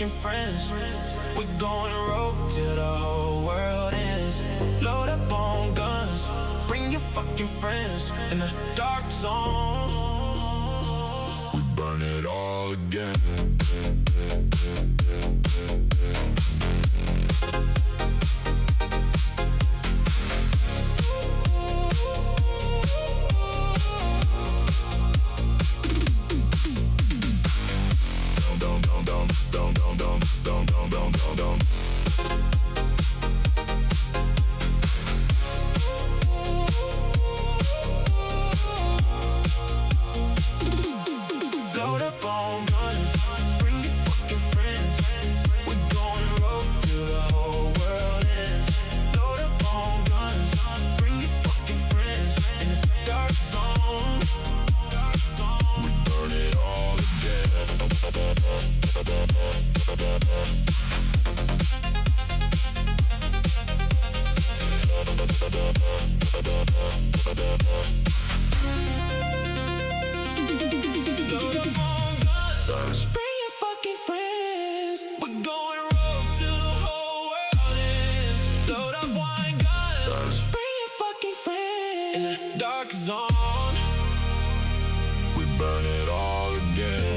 fucking friends. We're going rogue till the whole world ends. Load up on guns, bring your fucking friends. In the dark zone, we burn it all again. Load up on guns, bring your fucking friends. We're going rogue till the whole world ends. Load up on guns, bring your fucking friends. In the dark zone, we burn it all again. Load up on guns, bring your fucking friends. We're going rogue till the whole world ends. Load up wine guns, bring your fucking friends. In the dark zone, we burn it all again.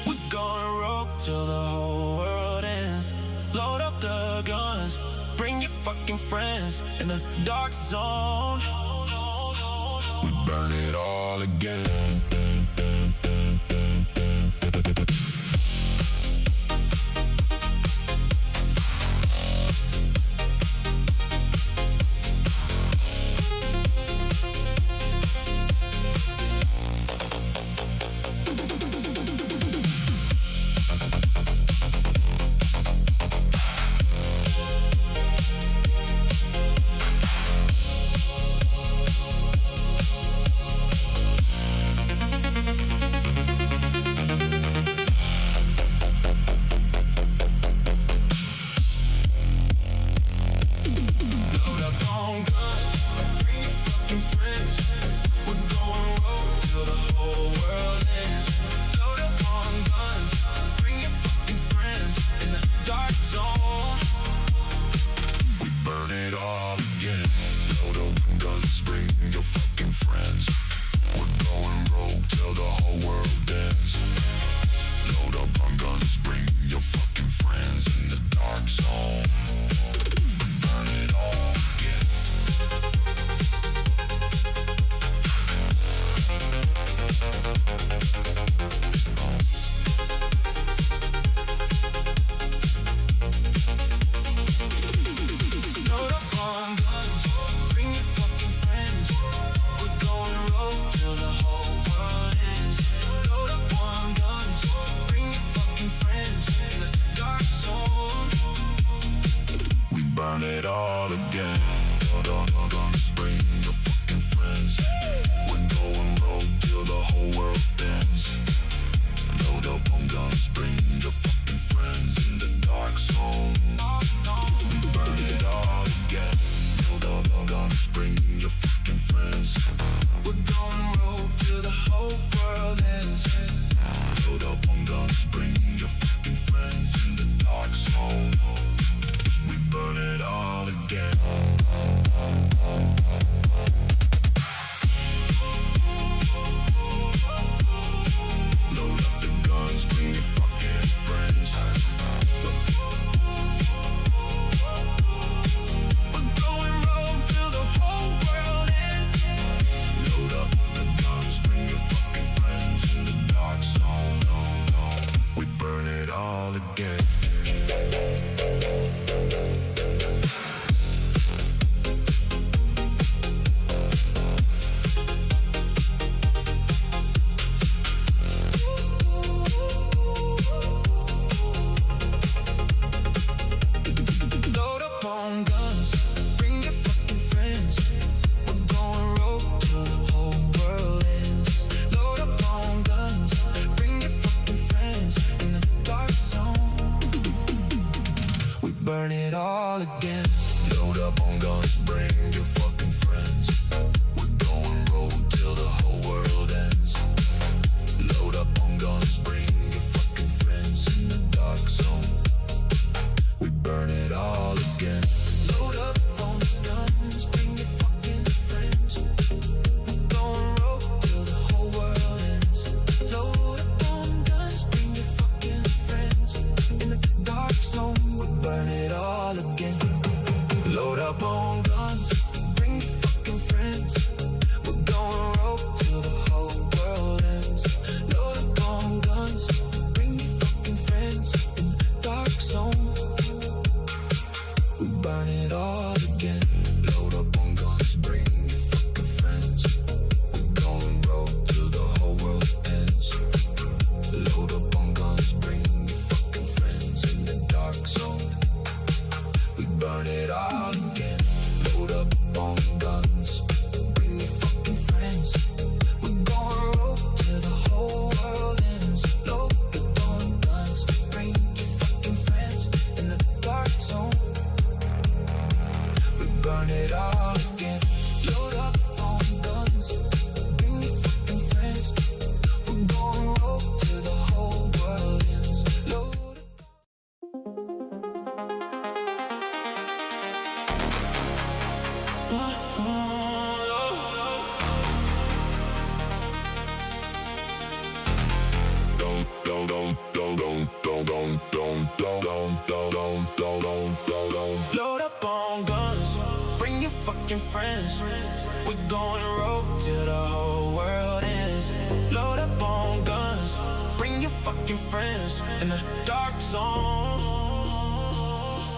We're going rogue till the whole world ends. Load up the guns, bring your fucking friends. In the dark zone, we burn it all again. Burn it all again. Guns, bring your fucking friends. We're going rogue till the whole world ends. Load up on guns, bring your fucking friends. In the dark zone, we burn it all again. Load up on guns, bring your fucking friends. We're going rogue till the whole world ends. Load up on guns, bring your fucking friends. In the dark zone, we burn it all again. Bring your fucking friends. We're going rogue till the whole world ends. Load up on guns. Bring your fucking friends in the dark zone. We burn it all again. Load up on guns. Bring your fucking friends. We're going rogue till the whole world ends. Load up on guns. Bring your fucking friends in the dark zone. We burn it all again. Load up on guns. Bring your fucking friends. We're going rogue till the whole world ends. Load up on guns. Bring your fucking friends in the dark zone. We burn it all again. Load up on guns. Bring your fucking friends. We're going rogue till the whole world ends. Load up on guns. Bring your fucking friends in the dark zone. We burn it all again. Load up on guns. Bring your fucking friends. We're going rogue till the whole world ends. Load up on guns. Bring your fucking friends in the dark zone. We burn it all again. Load up on guns. Bring your fucking friends. We're going rogue till the whole world ends. Load up on guns. Bring your fucking friends in the dark zone. We burn it all again. Load up on guns. Bring your fucking friends. We're going rogue till the whole world ends. Load Load up on guns, bring your fucking friends. We're going rogue till the whole world ends. Load up on guns, bring your fucking friends in the dark zone.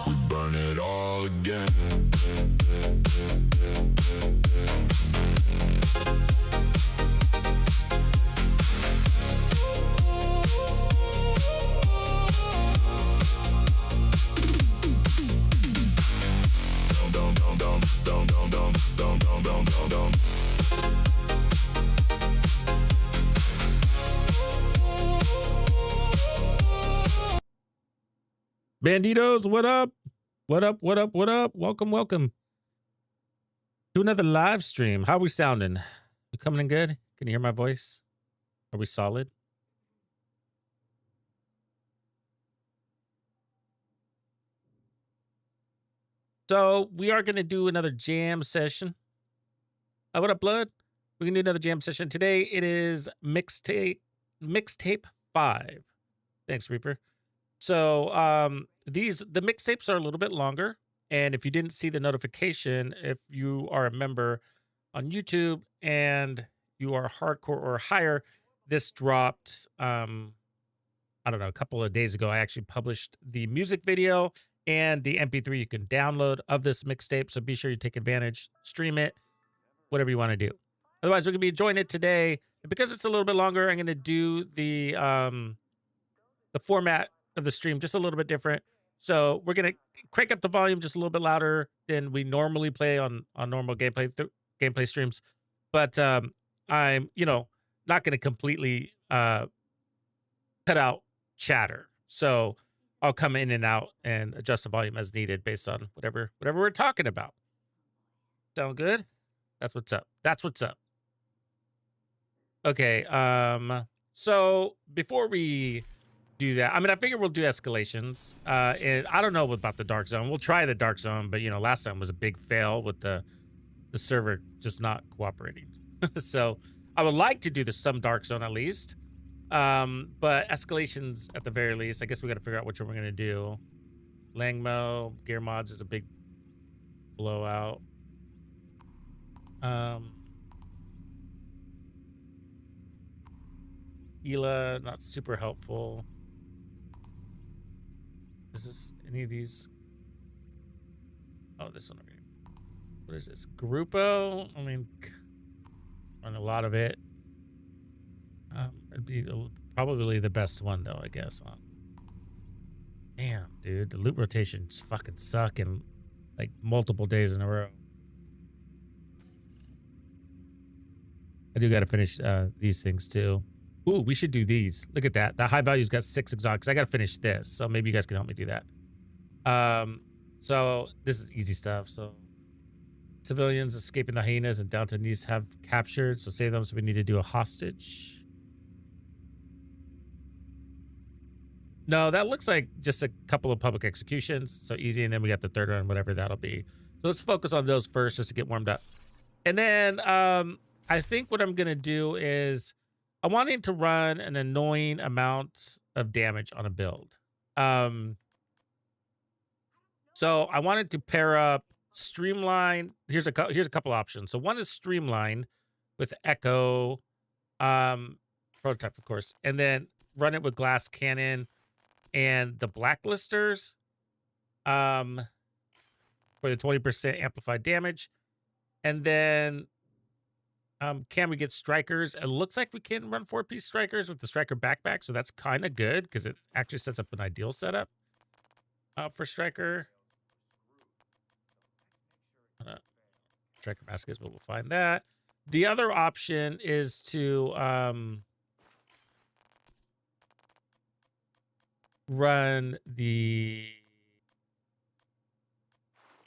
We burn it all again. Bandidos, what up? What up? What up? What up? Welcome, welcome to another live stream. How are we sounding? We coming in good? Can you hear my voice? Are we solid? So we are going to do another jam session. What up, blood? We're going to do another jam session. Today it is Mixtape 5. Thanks, Reaper. So the mixtapes are a little bit longer, and if you didn't see the notification, if you are a member on YouTube and you are hardcore or higher, this dropped I don't know, a couple of days ago. I actually published the music video and the MP3 you can download of this mixtape, so be sure you take advantage, stream it, whatever you want to do. Otherwise, we're gonna be enjoying it today, and because it's a little bit longer, I'm gonna do the format of the stream just a little bit different. So we're gonna crank up the volume just a little bit louder than we normally play on normal gameplay streams. But I'm not gonna completely cut out chatter. So I'll come in and out and adjust the volume as needed based on whatever we're talking about. Sound good? That's what's up. That's what's up. Okay. So before we do that, I mean, I figure we'll do escalations. And I don't know about the dark zone. We'll try the dark zone, but last time was a big fail with the server just not cooperating. So I would like to do some dark zone at least. But escalations at the very least. I guess we got to figure out which one we're gonna do. Langmo, gear mods is a big blowout. Ela, not super helpful. Is this any of these? Oh, this one over here. What is this? Grupo? I mean, on a lot of it. It'd be probably the best one though, I guess. Damn, dude, the loot rotations fucking suck, and like multiple days in a row. I do got to finish these things too. Ooh, we should do these. Look at that. The high value's got 6 exotics. I got to finish this. So maybe you guys can help me do that. So this is easy stuff. So civilians escaping the hyenas and downtown Nice have captured. So save them. So we need to do a hostage. No, that looks like just a couple of public executions. So easy. And then we got the third one, whatever that'll be. So let's focus on those first just to get warmed up. And then I think what I'm going to do is I'm wanting to run an annoying amount of damage on a build. So I wanted to pair up Streamline. Here's a couple options. So one is Streamline with Echo, prototype, of course, and then run it with Glass Cannon and the Blacklisters for the 20% amplified damage. And then can we get Strikers? It looks like we can run 4-piece Strikers with the Striker backpack, so that's kind of good because it actually sets up an ideal setup for Striker. Striker mask is, but we'll find that. The other option is to run the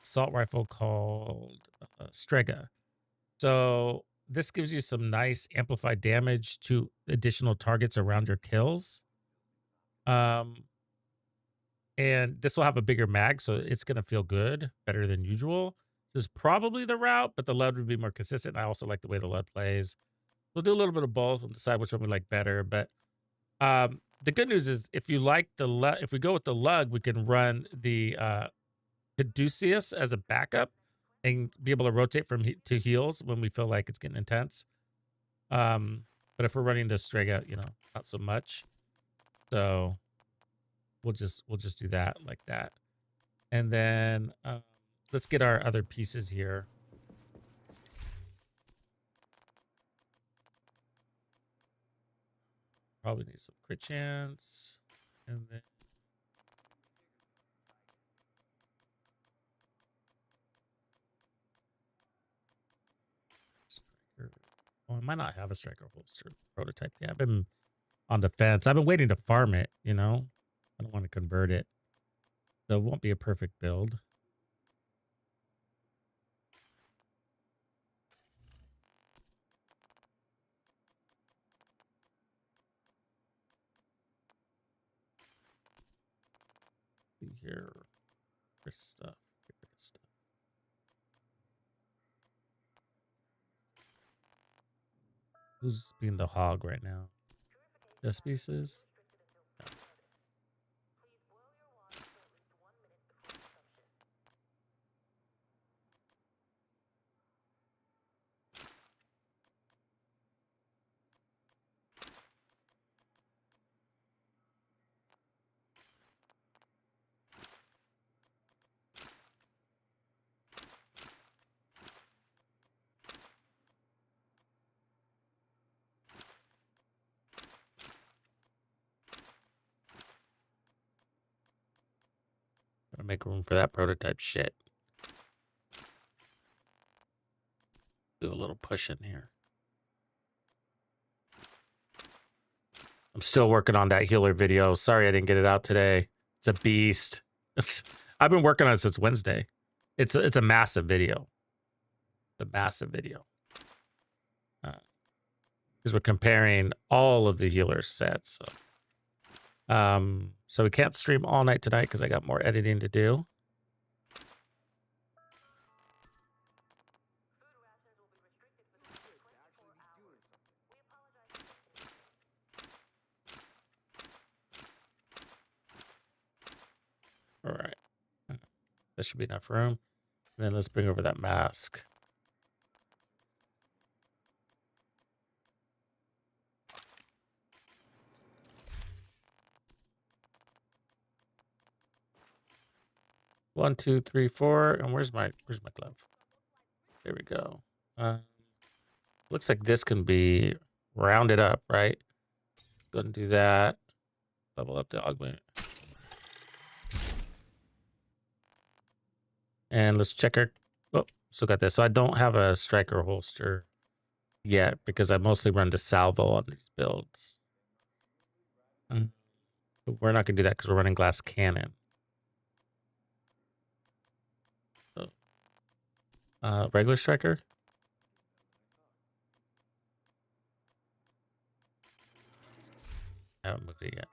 assault rifle called Strega. So this gives you some nice amplified damage to additional targets around your kills. And this will have a bigger mag, so it's going to feel good, better than usual. This is probably the route, but the LUD would be more consistent. I also like the way the LUD plays. We'll do a little bit of both and decide which one we like better. But the good news is if you like the LUD, if we go with the LUG, we can run the Caduceus as a backup and be able to rotate from to heals when we feel like it's getting intense. But if we're running the Strega, you know, not so much. So we'll just do that like that. And then let's get our other pieces here. Probably need some crit chance. And then oh, I might not have a Striker holster prototype yet. I've been on the fence. I've been waiting to farm it, you know. I don't want to convert it. So it won't be a perfect build. See here. There's stuff. Who's being the hog right now? Just pieces? No. Gotta make room for that prototype shit. Do a little push in here. I'm still working on that healer video. Sorry I didn't get it out today. It's a beast. I've been working on it since Wednesday. It's a massive video. The massive video. Because we're comparing all of the healer sets. So we can't stream all night tonight because I got more editing to do. All right. That should be enough room. And then let's bring over that mask. One, two, three, four. And where's my glove? There we go. Looks like this can be rounded up, right? Go ahead and do that. Level up the augment. And let's check our, oh, still got this. So I don't have a striker holster yet because I mostly run the salvo on these builds. But we're not gonna do that because we're running glass cannon. So, regular striker. I haven't moved it yet.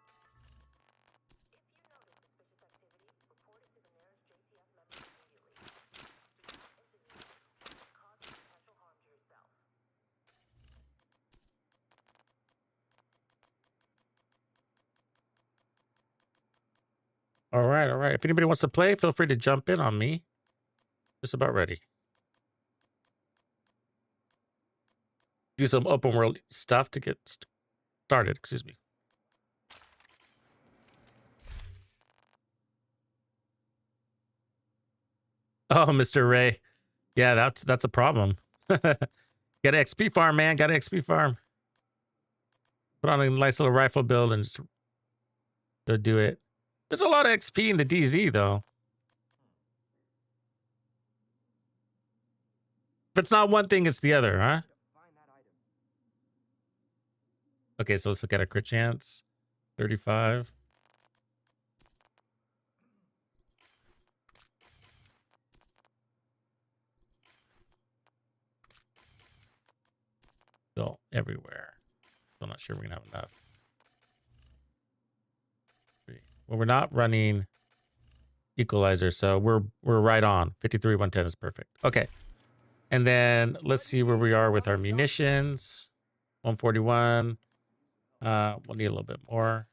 All right, all right. If anybody wants to play, feel free to jump in on me. Just about ready. Do some open world stuff to get started. Excuse me. Oh, Mr. Ray. Yeah, that's a problem. Got an XP farm, man. Got an XP farm. Put on a nice little rifle build and just go do it. There's a lot of XP in the DZ, though. If it's not one thing, it's the other, huh? Okay, so let's look at our crit chance. 35. Still everywhere. Still not sure we're gonna have enough. Well, we're not running equalizer, so we're right on. 53, 110 is perfect. Okay. And then let's see where we are with our munitions. 141. We'll need a little bit more.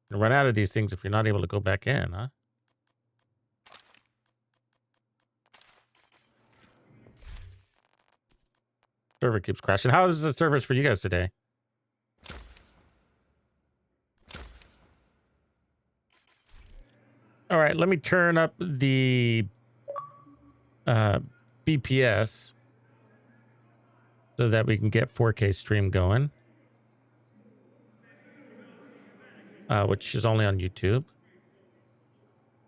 You'll run out of these things if you're not able to go back in, huh? Server keeps crashing. How is the servers for you guys today? All right, let me turn up the BPS so that we can get 4K stream going, which is only on YouTube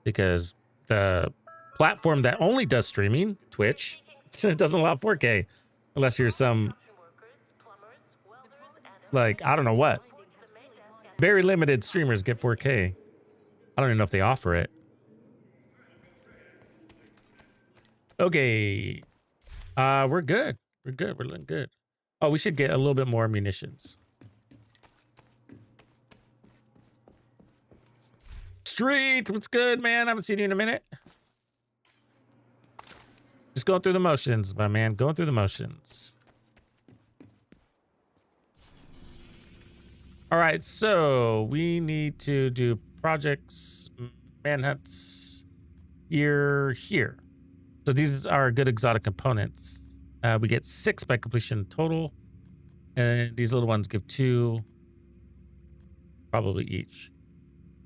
because the platform that only does streaming, Twitch, doesn't allow 4K unless you're some, like, I don't know what. Very limited streamers get 4K. I don't even know if they offer it. Okay. We're good. We're good. We're looking good. Oh, we should get a little bit more munitions. Street, what's good, man? I haven't seen you in a minute. Just going through the motions, my man. Going through the motions. All right, so we need to do projects, manhunts here. So these are good exotic components. We get 6 by completion total, and these little ones give 2, probably each.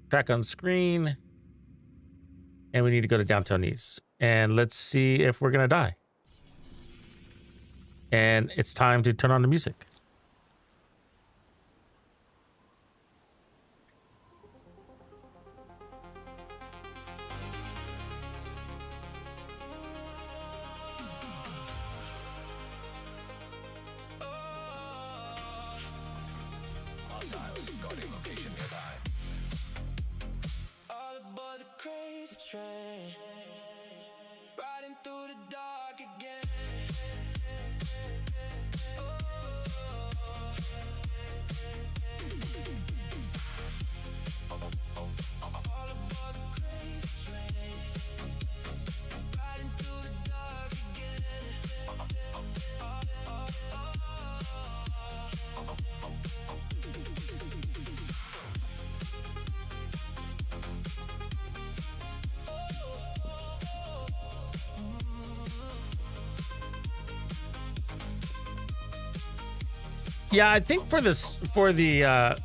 Track on screen, and we need to go to Downtown East. And let's see if we're gonna die. And it's time to turn on the music. Yeah, I think for this, for the, I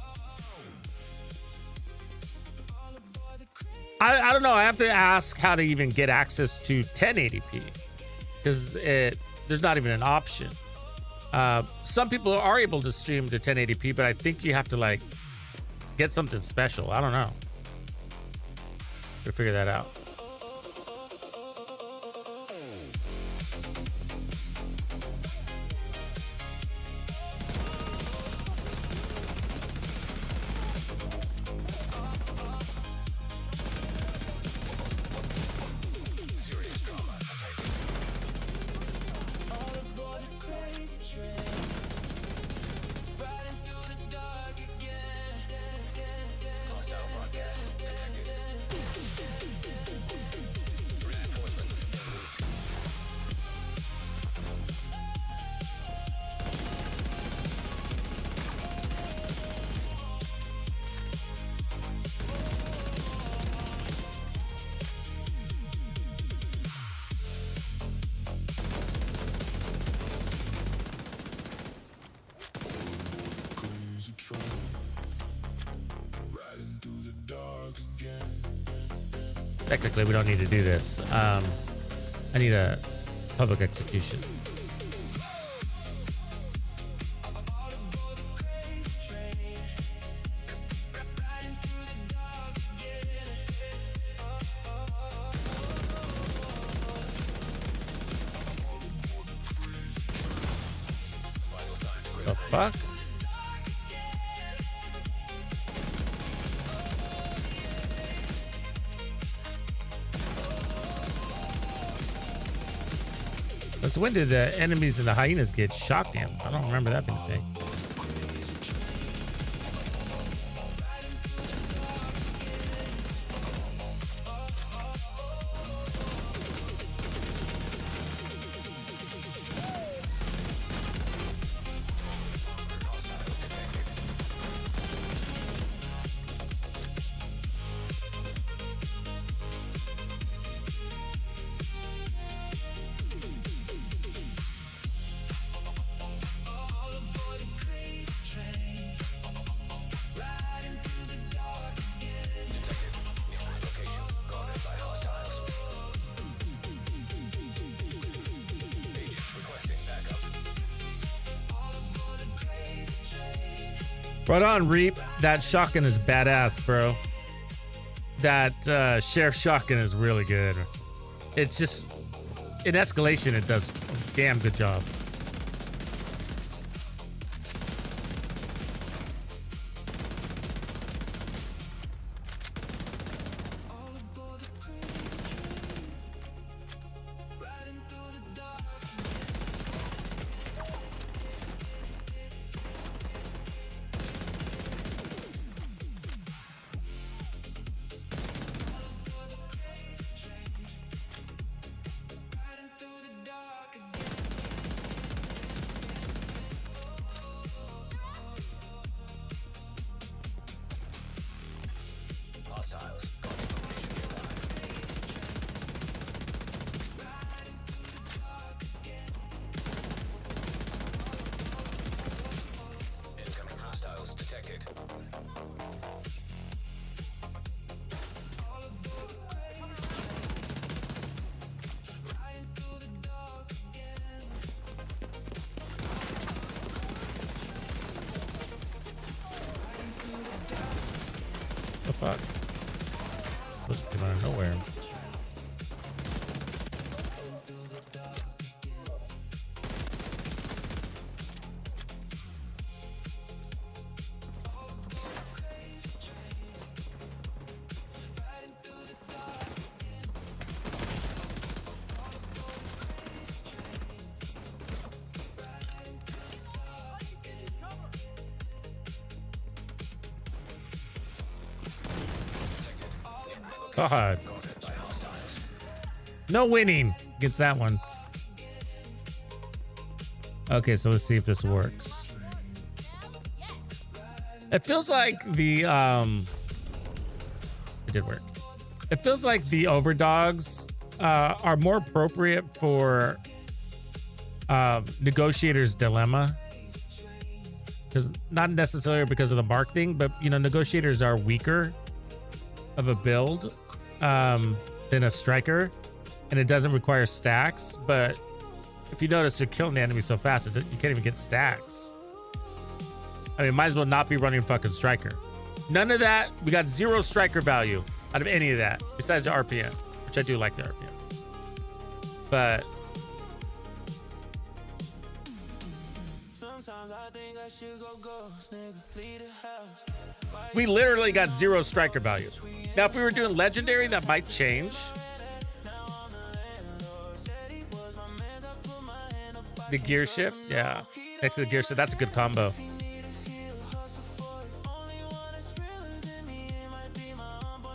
don't know. I have to ask how to even get access to 1080p because there's not even an option. Some people are able to stream to 1080p, but I think you have to like get something special. I don't know. We'll figure that out. Technically, we don't need to do this. I need a public execution. The fuck? So when did the enemies and the hyenas get shotgun? I don't remember that being a thing. Right on, Reap. That shotgun is badass, bro. That sheriff shotgun is really good. It's just, in escalation, it does a damn good job. The fuck? Supposed to come out of nowhere. God. No winning against that one. Okay, so let's see if this works. It feels like the it did work. It feels like the overdogs are more appropriate for Negotiator's Dilemma. Because not necessarily because of the mark thing, but you know, negotiators are weaker of a build than a striker, and it doesn't require stacks. But if you notice, you're killing the enemy so fast you can't even get stacks. I mean, might as well not be running fucking striker. None of that. We got 0 striker value out of any of that, besides the RPM, which I do like the RPM. But we literally got 0 striker value. Now, if we were doing legendary, that might change. The gear shift, yeah. Next to the gear shift, that's a good combo.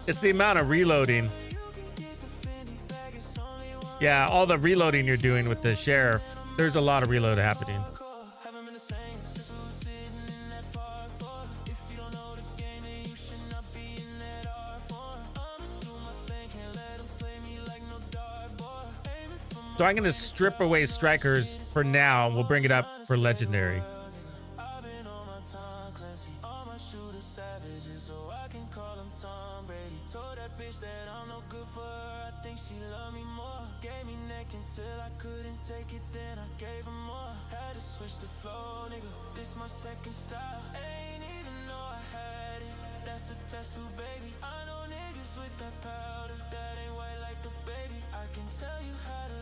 It's the amount of reloading. Yeah, all the reloading you're doing with the sheriff. There's a lot of reload happening. So I'm going to strip away strikers for now. We'll bring it up for legendary.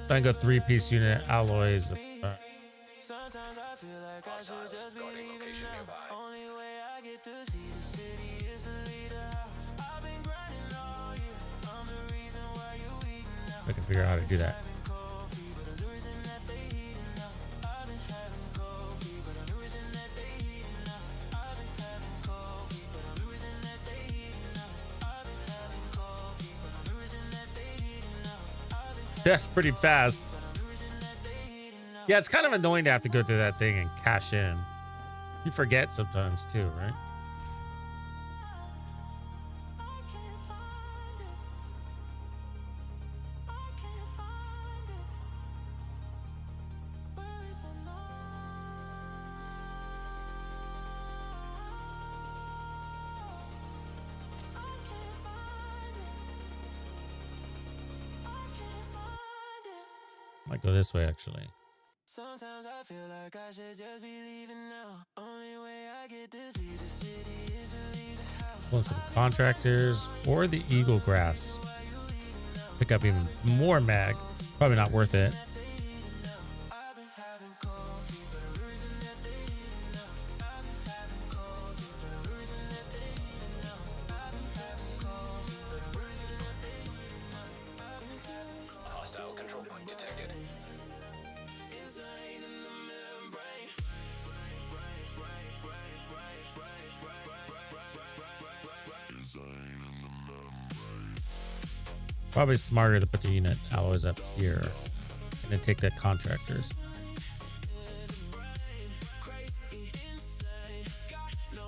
So I can go 3-piece unit alloys. I can figure out how to do that. That's pretty fast. Yeah, it's kind of annoying to have to go through that thing and cash in. You forget sometimes too, right? Might go this way, actually. Sometimes I feel like I should just be leaving now. Only way I get to see the city is to leave the house. Want some contractors or the eagle grass. Pick up even more mag. Probably not worth it. Probably smarter to put the unit alloys up here and then take the contractors.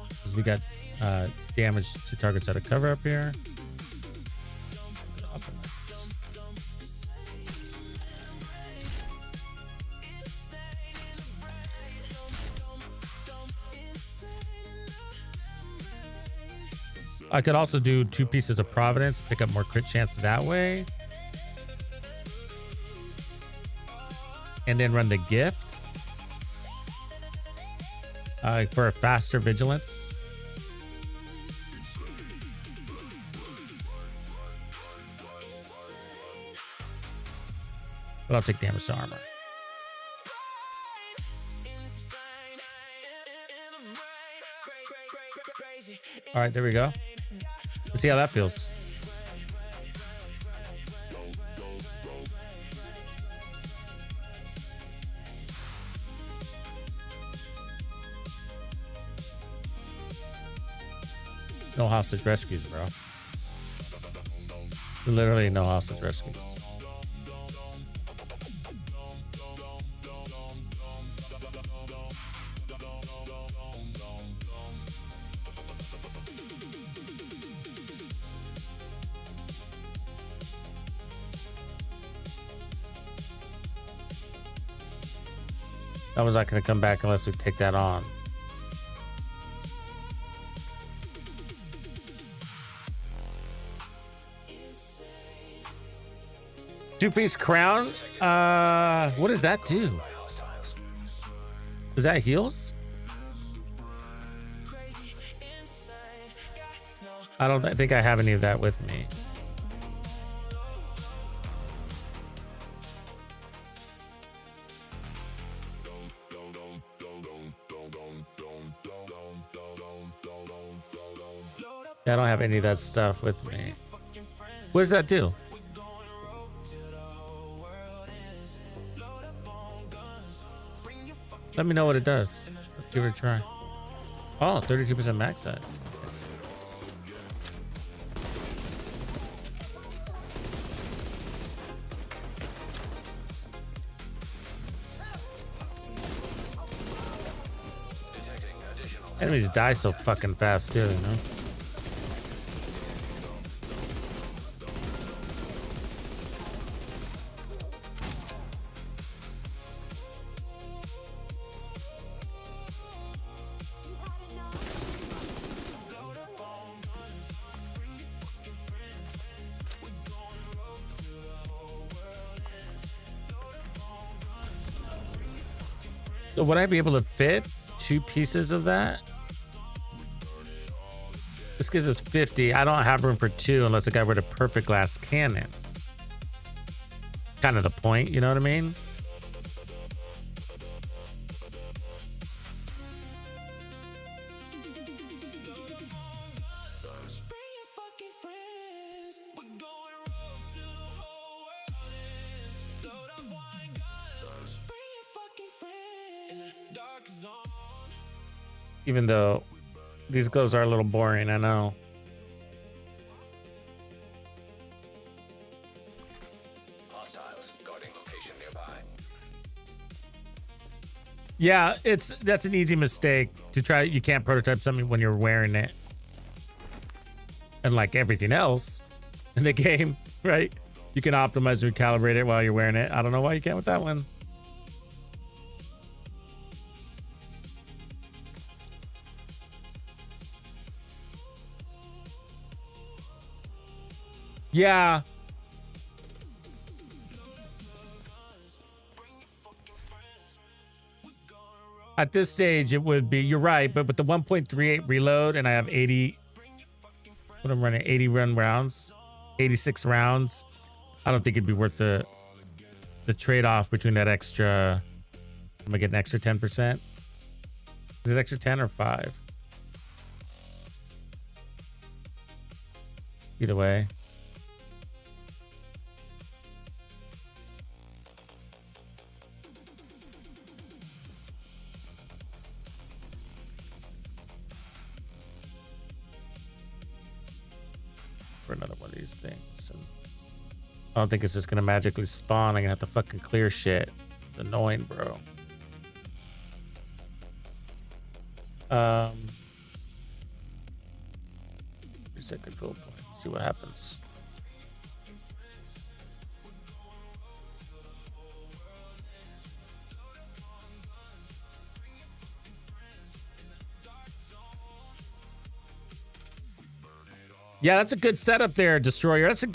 Because we got damage to targets out of cover up here. I could also do 2 pieces of Providence, pick up more crit chance that way. And then run the gift for a faster vigilance. But I'll take damage to armor. All right, there we go. Let's see how that feels. No hostage rescues, bro. Literally no hostage rescues. That one's not going to come back unless we take that on. Two-piece crown. What does that do? Does that heals? I don't think I have any of that with me. Yeah, I don't have any of that stuff with me. What does that do? Let me know what it does. Let's give it a try. Oh, 32% max size. Nice. Enemies die so fucking fast too, you know? So would I be able to fit 2 pieces of that? This gives us 50. I don't have room for 2 unless I got rid of perfect glass cannon. Kind of the point, you know what I mean? Even though these glows are a little boring, I know. Hostiles guarding location nearby. Yeah, that's an easy mistake to try. You can't prototype something when you're wearing it. And like everything else in the game, right? You can optimize and recalibrate it while you're wearing it. I don't know why you can't with that one. Yeah. At this stage, it would be, you're right, but with the 1.38 reload and I have 80, what I'm running, 80 run rounds, 86 rounds. I don't think it'd be worth the trade-off between that extra, I'm gonna get an extra 10%. Is it extra 10 or 5? Either way. For another one of these things. And I don't think it's just gonna magically spawn. I'm gonna have to fucking clear shit. It's annoying, bro. Reset control point. See what happens. Yeah, that's a good setup there, Destroyer. That's a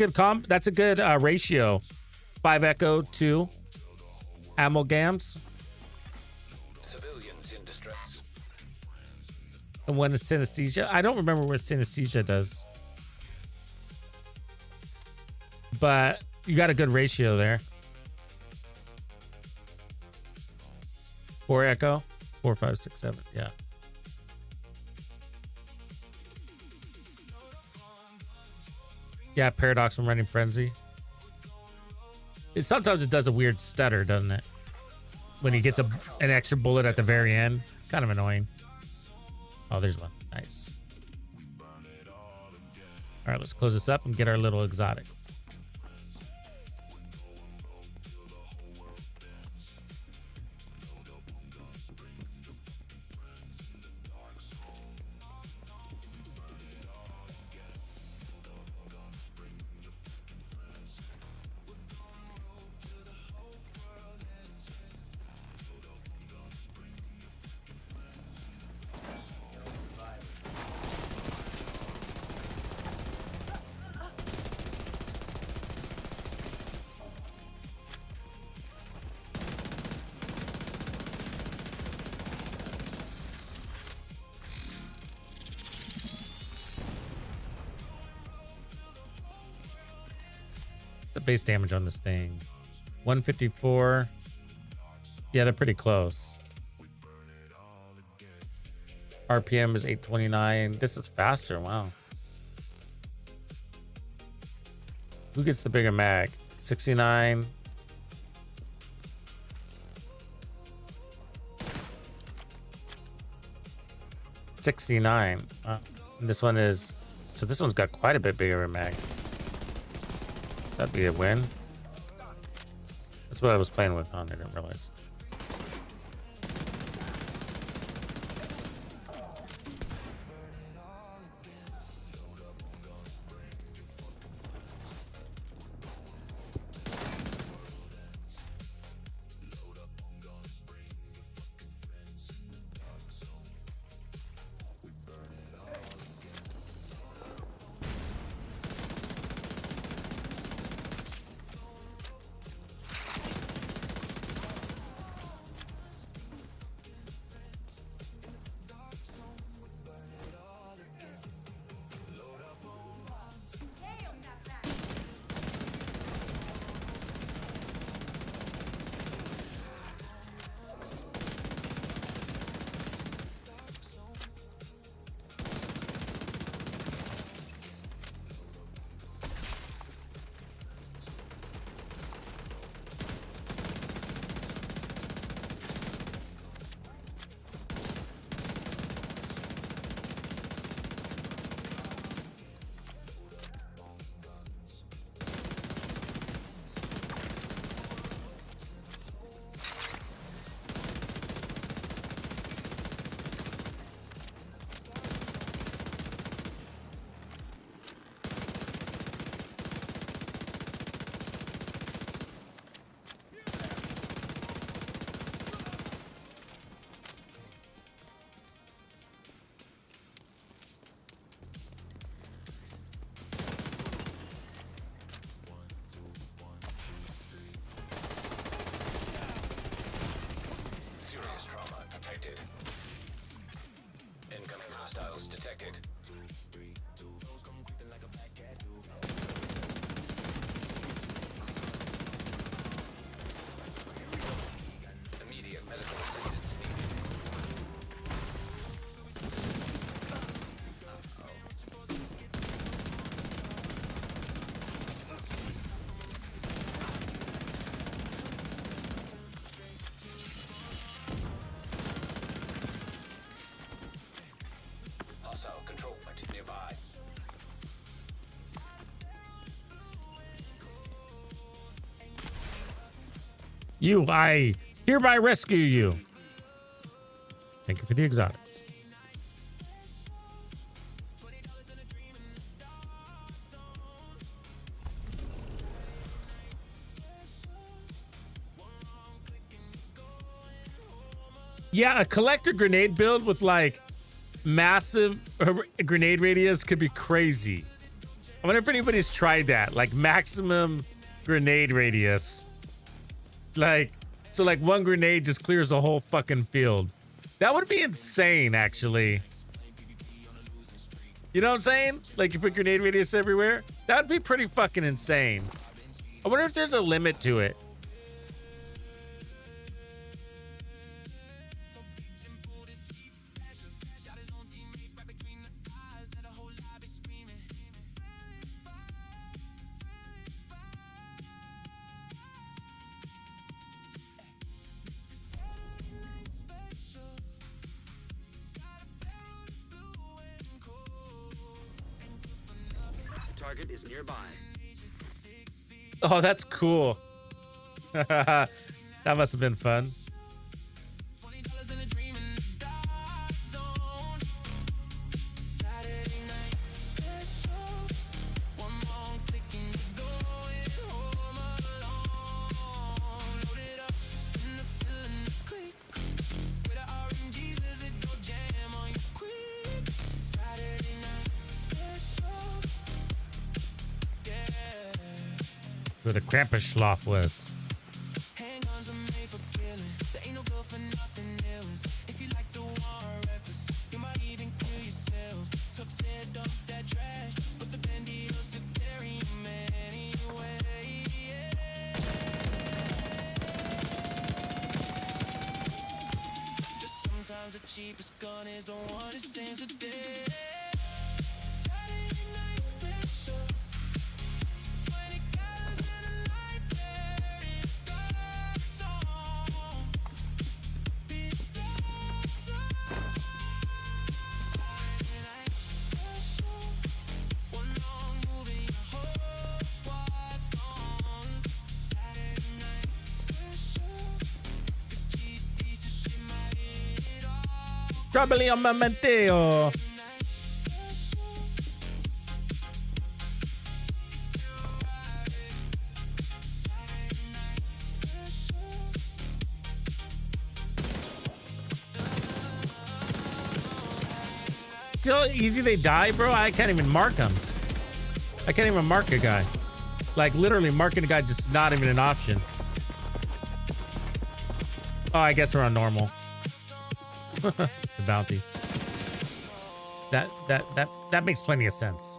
good ratio. 5 echo, 2 amalgams. Civilians in distress. And one is synesthesia. I don't remember what synesthesia does. But you got a good ratio there. 4 echo. 4, 5, 6, 7. Yeah. Yeah, paradox from running frenzy. Sometimes it does a weird stutter, doesn't it? When he gets an extra bullet at the very end. Kind of annoying. Oh, there's one. Nice. All right, let's close this up and get our little exotics. the base damage on this thing? 154. Yeah, they're pretty close. RPM is 829. This is faster. Wow. Who gets the bigger mag? 69. This one is, so this one's got quite a bit bigger of a mag. That'd be a win. That's what I was playing with. I didn't realize. Serious trauma detected. Incoming hostiles detected. Immediate medical assistance needed. Hostile control point nearby. I hereby rescue you. Thank you for the exotics. Yeah, a collector grenade build with like massive grenade radius could be crazy. I wonder if anybody's tried that, like maximum grenade radius. Like, so like one grenade just clears the whole fucking field. That would be insane, actually. You know what I'm saying? Like you put grenade radius everywhere. That'd be pretty fucking insane. I wonder if there's a limit to it. Target is nearby. Oh, that's cool. That must have been fun. Where the Krampusschlaf was. Trouble on my Mateo. See how easy they die, bro? I can't even mark them. I can't even mark a guy. Like, literally marking a guy just not even an option. Oh, I guess we're on normal. The bounty. That makes plenty of sense.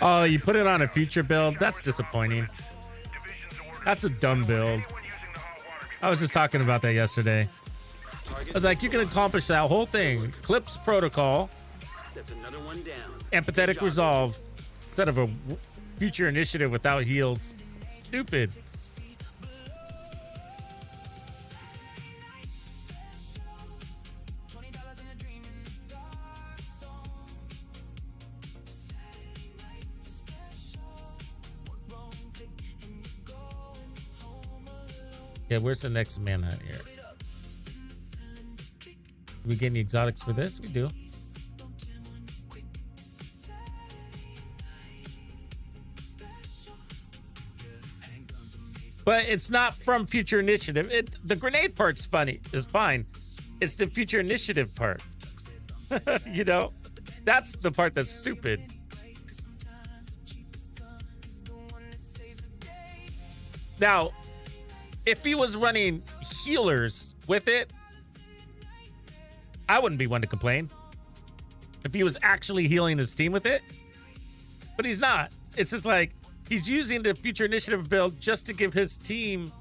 Oh, you put it on a future build? That's disappointing. That's a dumb build. I was just talking about that yesterday. I was like, you can accomplish that whole thing. Clips protocol. Empathetic resolve. Instead of a future initiative without heals. Stupid. Yeah, where's the next manhunt here? Do we get any exotics for this? We do. But it's not from future initiative. The grenade part's funny. It's fine. It's the future initiative part. You know? That's the part that's stupid. Now, if he was running healers with it, I wouldn't be one to complain. If he was actually healing his team with it. But he's not. It's just like, he's using the future initiative build just to give his team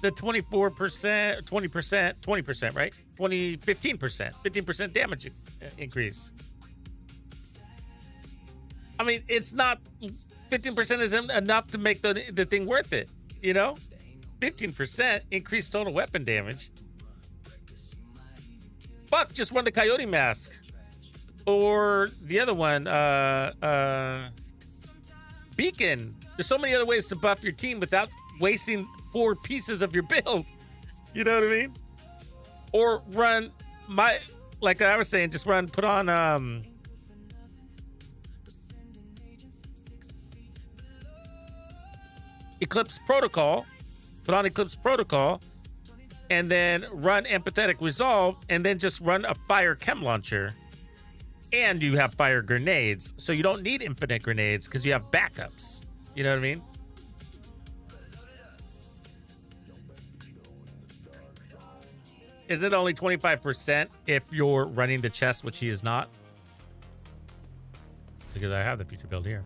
the 24%, 20%, right? 15% damage increase. I mean, it's not, 15% isn't enough to make the thing worth it, you know? 15% increased total weapon damage. Fuck, just run the coyote mask. Or the other one, beacon. There's so many other ways to buff your team without wasting 4 pieces of your build. You know what I mean? Or run like I was saying, just put on Eclipse Protocol. Put on Eclipse Protocol, and then run Empathetic Resolve, and then just run a Fire Chem Launcher. And you have fire grenades, so you don't need infinite grenades because you have backups. You know what I mean? is it only 25% if you're running the chest, which he is not? Because I have the future build here.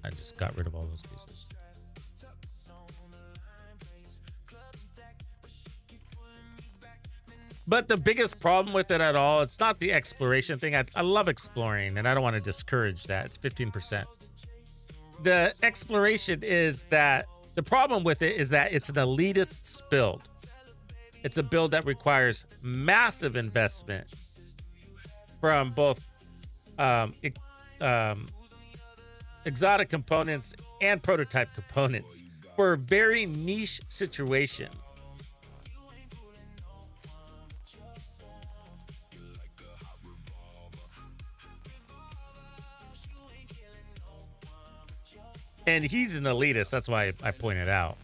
I just got rid of all those pieces. But the biggest problem with it at all, it's not the exploration thing. I love exploring, and I don't want to discourage that. It's 15%. The exploration is that the problem with it is that it's an elitist build. It's a build that requires massive investment from both exotic components and prototype components for a very niche situation. And he's an elitist. That's why I pointed out.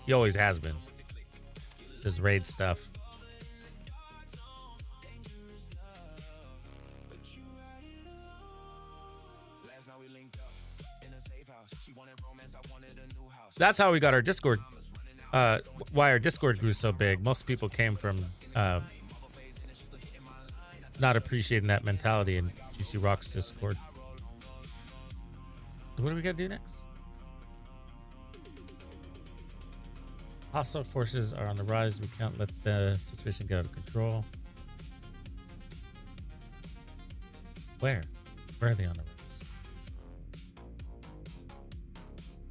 He always has been. His raid stuff. That's how we got our Discord. Why our Discord grew so big. Most people came from not appreciating that mentality in GC Rock's Discord. So what do we gotta do next? Hostile forces are on the rise. We can't let the situation get out of control. Where? Where are they on the rise?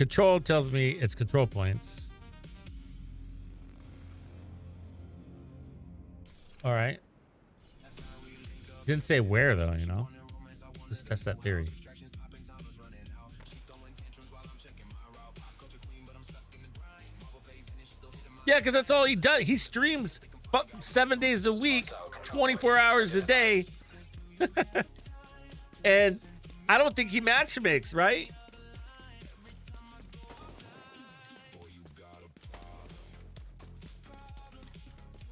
Control tells me it's control points. All right. Didn't say where though, you know? Let's test that theory. Yeah, because that's all he does. He streams 7 days a week, 24 hours a day. And I don't think he matchmakes, right?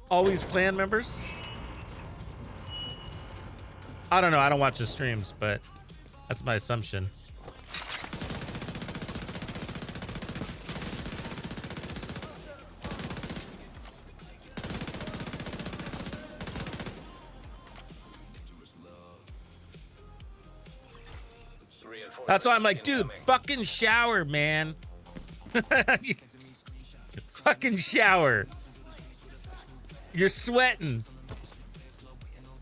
Always clan members? I don't know. I don't watch his streams, but that's my assumption. That's why I'm like, dude, fucking shower, man. Fucking shower. You're sweating.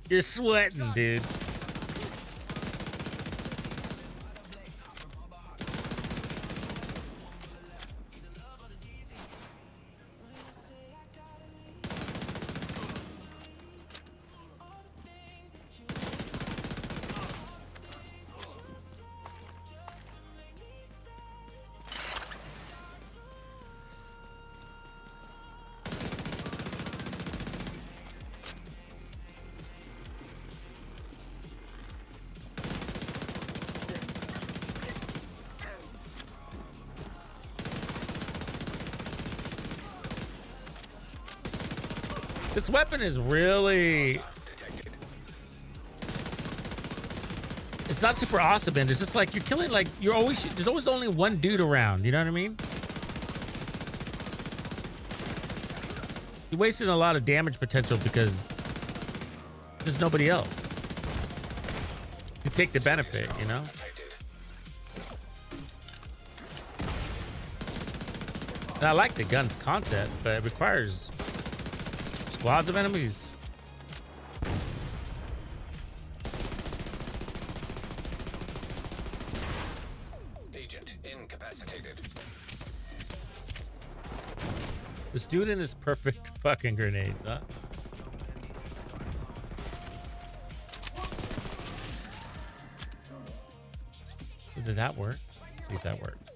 You're sweating, dude. This weapon is really... It's not super awesome, and it's just like you're killing, like, you're always... There's always only one dude around, you know what I mean? You're wasting a lot of damage potential because there's nobody else. You take the benefit, you know? And I like the gun's concept, but it requires squads of enemies. Agent incapacitated. This dude in his perfect fucking grenades, huh? Did that work? Let's see if that worked.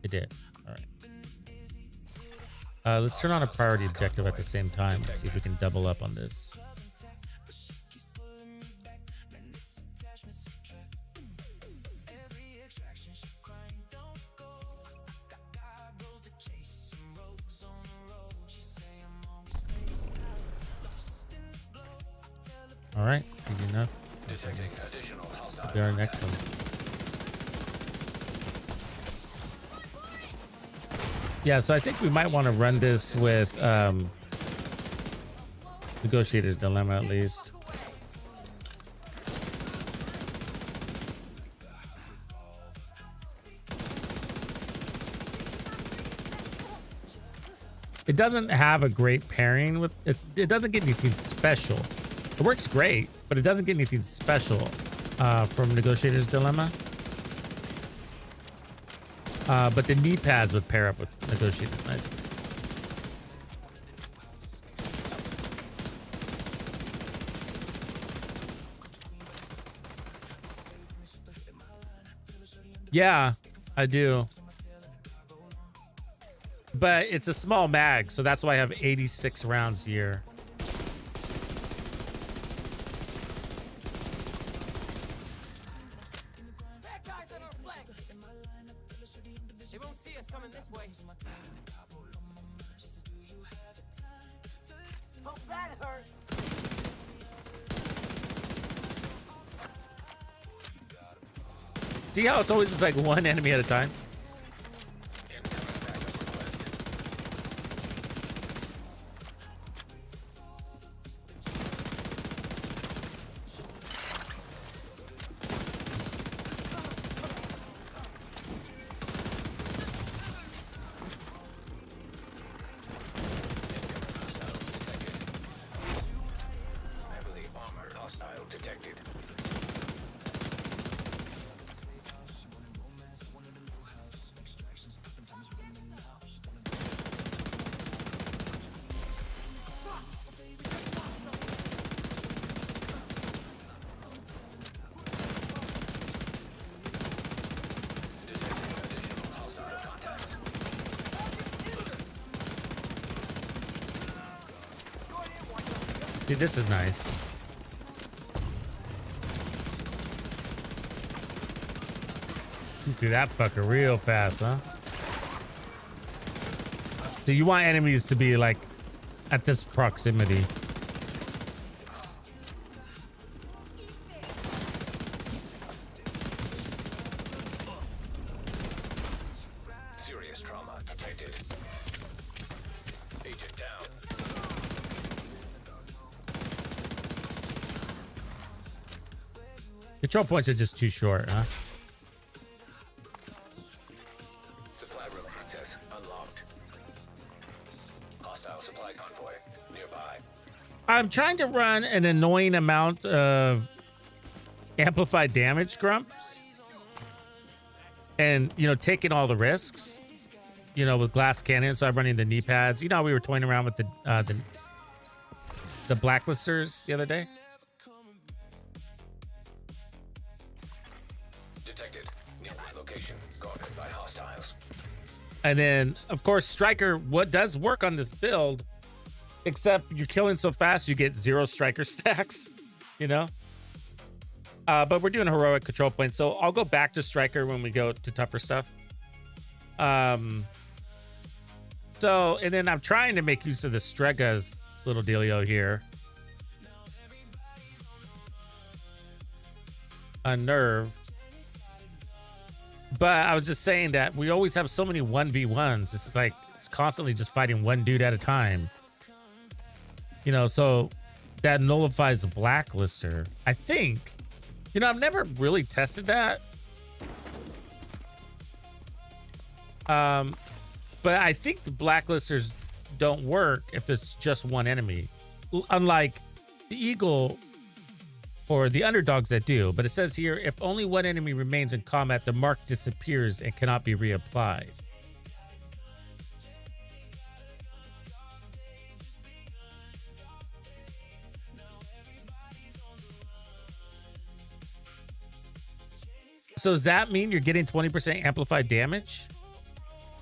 It did. All right. Let's turn on a priority objective at the same time. Let's see if we can double up on this. All right, easy enough. Detecting additional hostile Be our next one. Yeah, so I think we might want to run this with Negotiator's Dilemma at least. It doesn't have a great pairing with it doesn't get anything special. It works great, but it doesn't get anything special from Negotiator's Dilemma. But the knee pads would pair up with Negotiator's nicely. Yeah, I do. But it's a small mag, so that's why I have 86 rounds here. They won't see us coming this way. Oh, that hurt. See how it's always just like one enemy at a time? Heavily armored hostile detected. Detecting additional hostile contacts. Dude, this is nice. Do that fucker real fast, huh? So you want enemies to be like at this proximity. Serious trauma detected. Agent down. Control points are just too short, huh? Supply room access unlocked. Hostile supply convoy nearby. I'm trying to run an annoying amount of amplified damage grumps. And, you know, taking all the risks, you know, with glass cannon. So I'm running the knee pads. You know, we were toying around with the blacklisters the other day. Detected. Nearby location guarded by hostiles. And then, of course, Striker, what does work on this build, except you're killing so fast, you get 0 Striker stacks, you know? But we're doing heroic control points, so I'll go back to Striker when we go to tougher stuff. So, and then I'm trying to make use of the Strega's little dealio here. Unnerve. But I was just saying that we always have so many 1v1s. It's like, it's constantly just fighting one dude at a time. You know, so that nullifies the blacklister. I think, you know, I've never really tested that. But I think the blacklisters don't work if it's just one enemy. Unlike the Eagle or the underdogs that do. But it says here, if only one enemy remains in combat, the mark disappears and cannot be reapplied. So does that mean you're getting 20% amplified damage?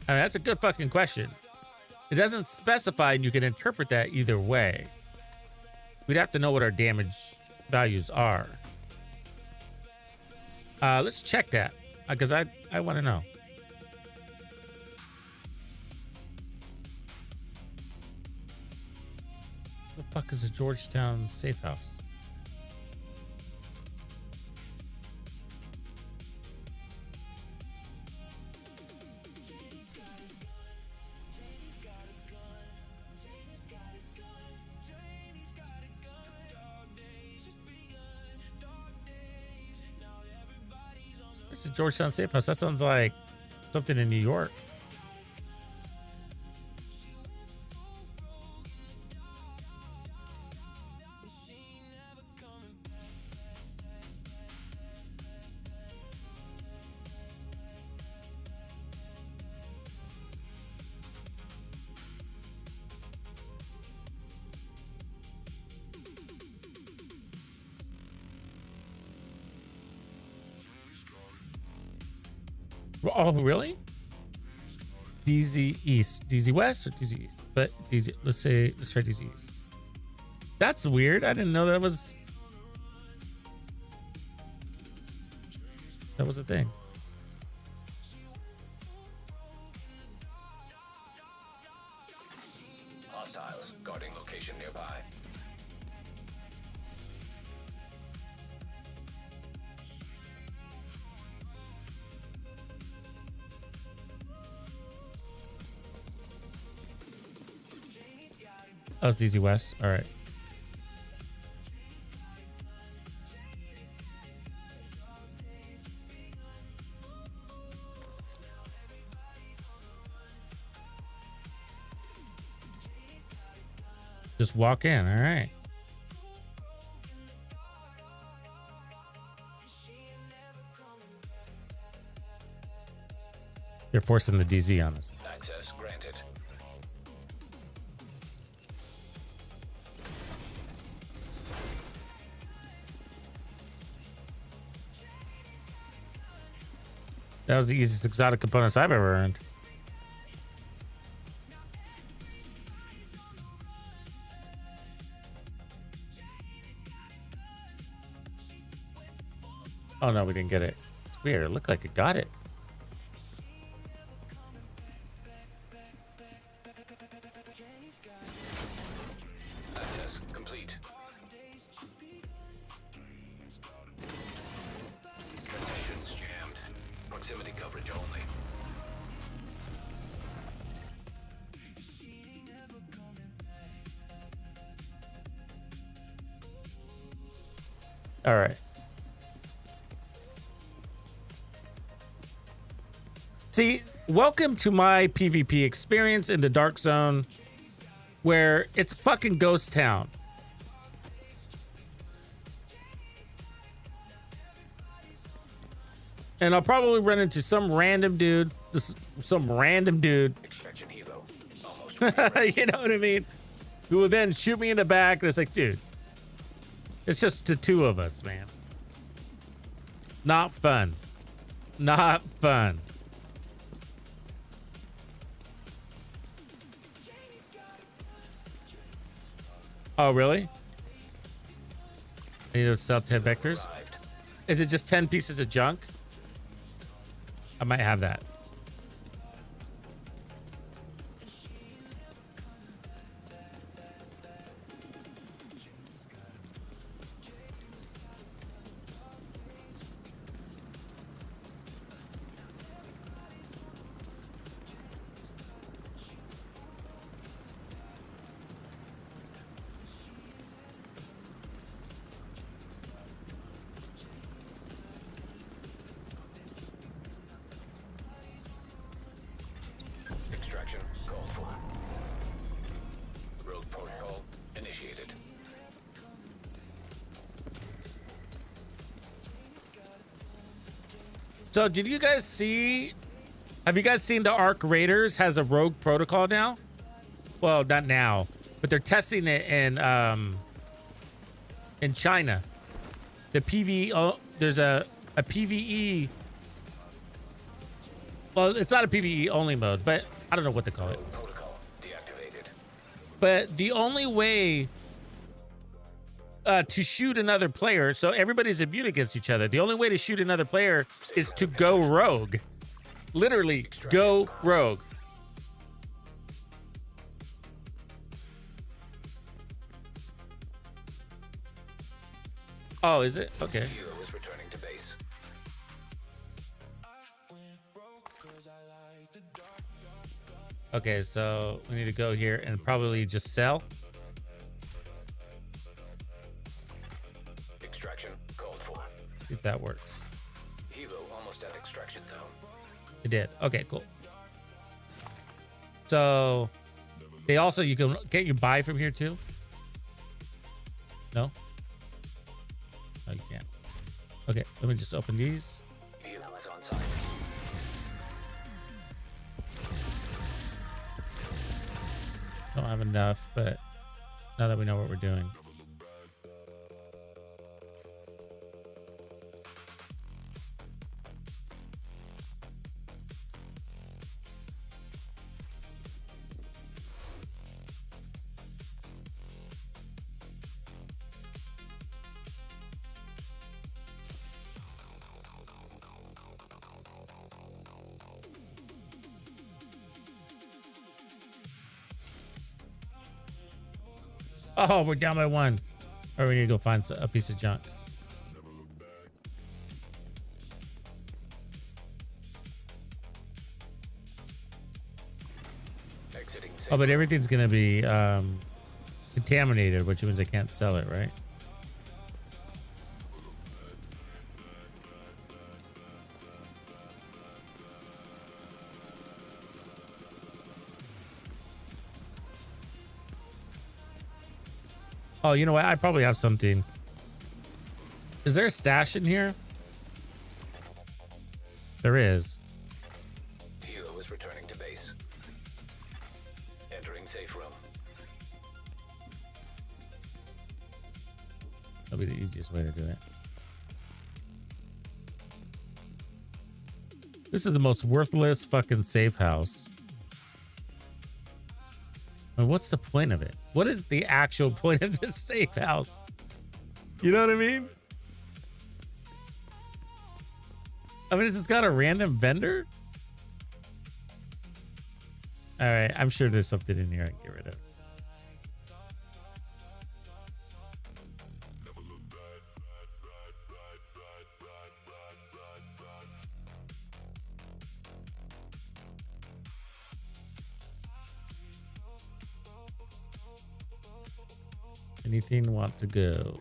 I mean, that's a good fucking question. It doesn't specify, and you can interpret that either way. We'd have to know what our damage values are. Let's check that, because I want to know. The fuck is a Georgetown safe house? This is Georgetown Safe House. That sounds like something in New York. Oh, really? DZ East. DZ West or DZ East? But DZ, let's try DZ East. That's weird. I didn't know that was a thing. Hostiles guarding location nearby. Oh, it's DZ West. All right. Just walk in. All right. They're forcing the DZ on us. Access granted. That was the easiest exotic components I've ever earned. Oh no, we didn't get it. It's weird. It looked like it got it. Access complete. Transitions jammed. Proximity coverage only. All right. See, welcome to my PvP experience in the Dark Zone, where it's fucking ghost town. And I'll probably run into some random dude, some random dude, Extraction helo. Almost ready. you know what I mean? Who will then shoot me in the back. And it's like, dude, it's just the two of us, man. Not fun. Not fun. Oh, really? I need to sell 10 vectors. Arrived. Is it just 10 pieces of junk? I might have that. Extraction called for. Rogue protocol initiated. So did you guys see, have you guys seen the Arc Raiders has a rogue protocol now? Well, not now, but they're testing it in China. The PvE, oh, there's a PvE. Well, it's not a PvE only mode, but I don't know what they call it. Rogue protocol deactivated. But the only way to shoot another player, so everybody's immune against each other. The only way to shoot another player is to go rogue. Literally, go rogue. Oh, is it? Okay. Hero is returning to base. Okay, so we need to go here and probably just sell. Extraction called for. See if that works. Helo almost at It did. Okay, cool. So they also, can't you buy from here too? No? Oh, you can't. Okay, let me just open these. Helo is on site. Don't have enough, but now that we know what we're doing. Oh, we're down by one. Or we need to go find a piece of junk. Exiting safe. Oh, but everything's going to be contaminated, which means I can't sell it, right? Oh, you know what? I probably have something. Is there a stash in here? There is. Helo is returning to base. Entering safe room. That'll be the easiest way to do it. This is the most worthless fucking safe house. I mean, what's the point of it? What is the actual point of this safe house? You know what I mean? I mean, it's just got a random vendor. All right, I'm sure there's something in here I can get rid of. Anything want to go?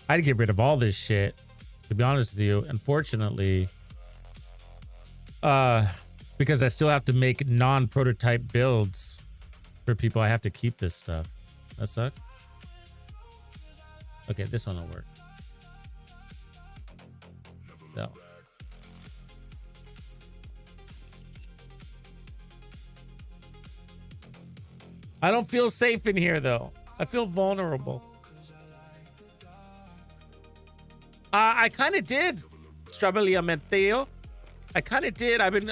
I'd get rid of all this shit, to be honest with you. Unfortunately, because I still have to make non-prototype builds for people, I have to keep this stuff. That sucks. Okay, this one will work. So. I don't feel safe in here, though. I feel vulnerable. I kind of did, Strabiliamente. I kind of did. I've been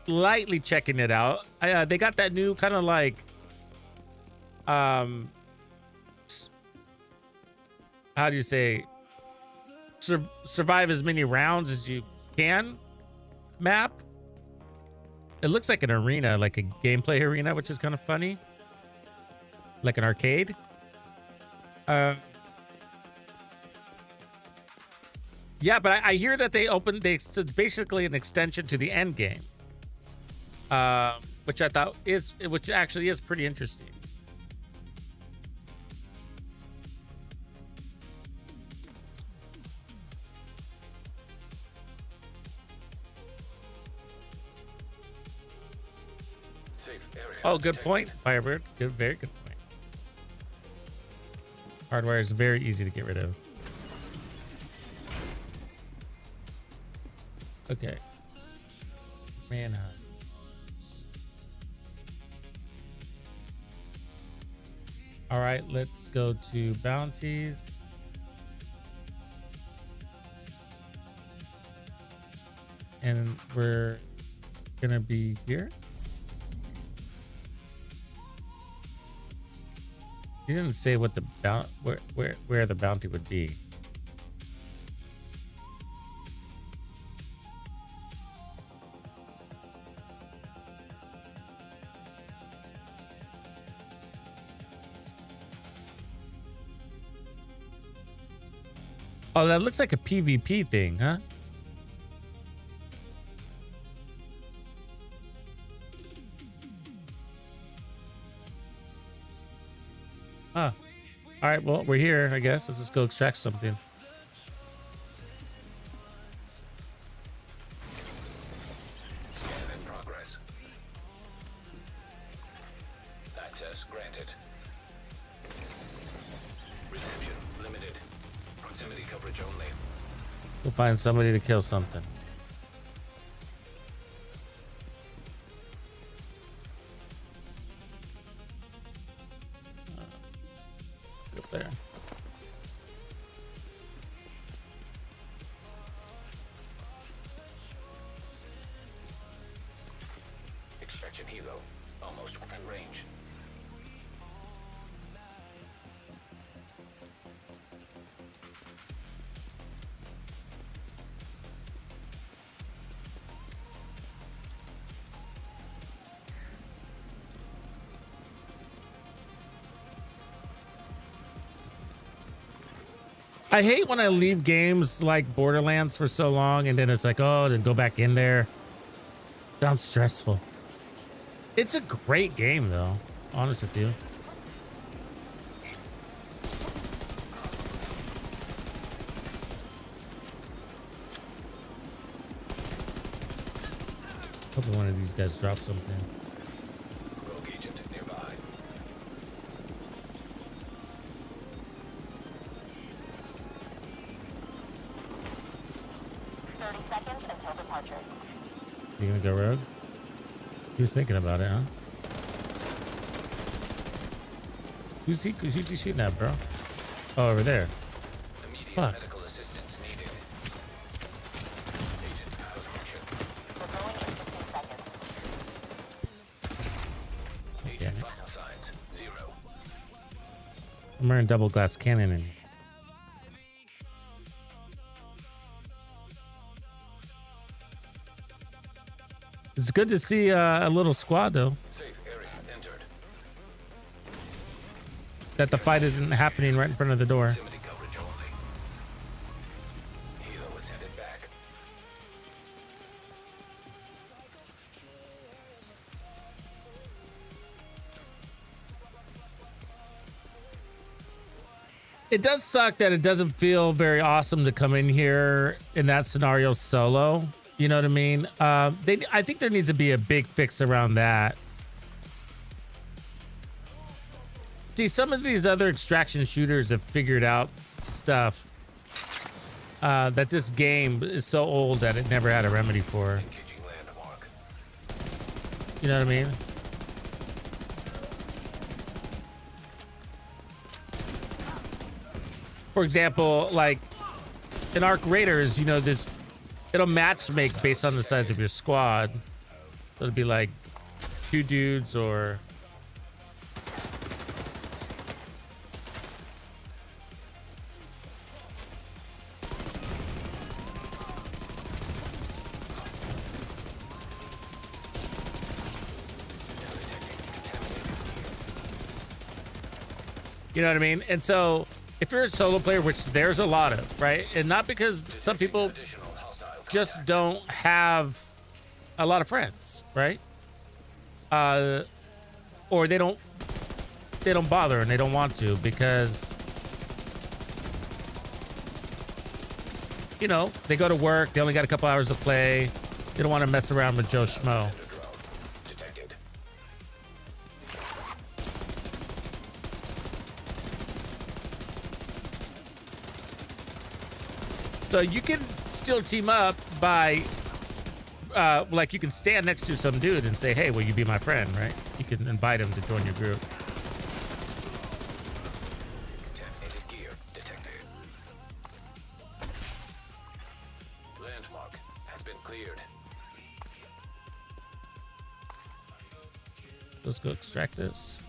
lightly checking it out. They got that new kind of like, how do you say, survive as many rounds as you can map. It looks like an arena, like a gameplay arena, which is kind of funny. Like an arcade. Yeah, but I hear that so it's basically an extension to the end game. Which I thought which actually is pretty interesting. Safe area. Oh, good detected. point, Firebird. Good, very good point. Hardware is very easy to get rid of. Okay. Manhunt. All right, let's go to bounties. And we're gonna be here. He didn't say what the where the bounty would be. Oh, that looks like a PvP thing, huh? Huh. All right, well, we're here, I guess. Let's just go extract something. Access granted. Reception limited. Proximity coverage only. We'll find somebody to kill something. Up there. Extraction helo almost within range. I hate when I leave games like Borderlands for so long and then it's like, oh, then go back in there. Sounds stressful. It's a great game though, honest with you. Hoping one of these guys drops something. Rogue agent nearby. You gonna go rogue? He was thinking about it, huh? Who's he shooting at, bro? Oh, over there. Immediate Fuck. medical assistance needed. Agent out of action. Agent vital signs 0. I'm wearing double glass cannon and it's good to see a little squad though. Safe area entered. That the fight isn't happening right in front of the door. Proximity coverage only. Helo is headed back. It does suck that it doesn't feel very awesome to come in here in that scenario solo. You know what I mean? I think there needs to be a big fix around that. See, some of these other extraction shooters have figured out stuff that this game is so old that it never had a remedy for. Engaging landmark. You know what I mean? For example, like in Arc Raiders, you know, it'll match make based on the size of your squad. So it'll be like 2 dudes or you know what I mean? And so if you're a solo player, which there's a lot of, right? And not because some people Additional hostile just contacts. don't have a lot of friends, right? Or they don't bother and they don't want to because, you know, they go to work, they only got a couple hours to play. They don't want to mess around with Joe Schmo. Drone detected. So you can still team up by, like you can stand next to some dude and say, hey, will you be my friend, right? You can invite him to join your group. Contaminated gear detected. Landmark has been cleared. Let's go extract this.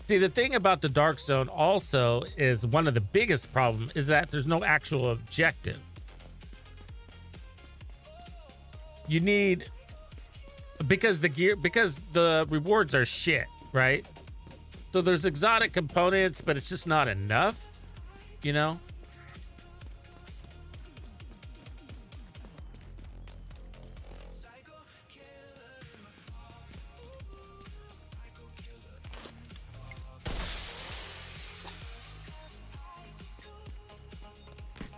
See, the thing about the Dark Zone also is one of the biggest problem is that there's no actual objective. You need, because the rewards are shit, right? So there's exotic components, but it's just not enough, you know?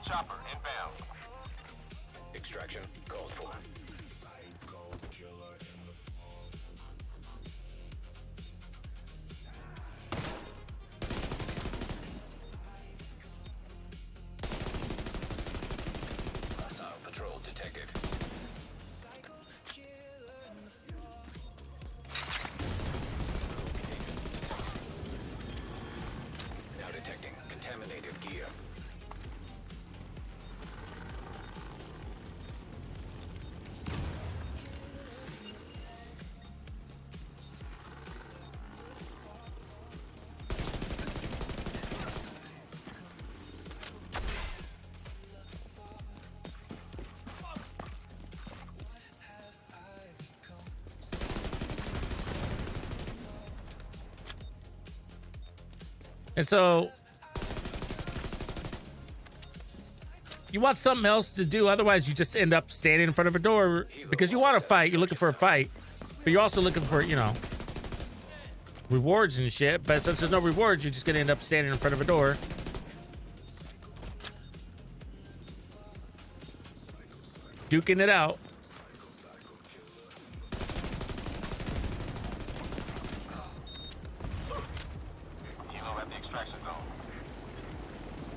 Chopper inbound. Extraction called for. Hostile patrol detected. Now detecting contaminated gear. And so you want something else to do. Otherwise, you just end up standing in front of a door because you want to fight. You're looking for a fight, but you're also looking for, you know, rewards and shit. But since there's no rewards, you're just going to end up standing in front of a door. Duking it out. Helo at the extraction zone.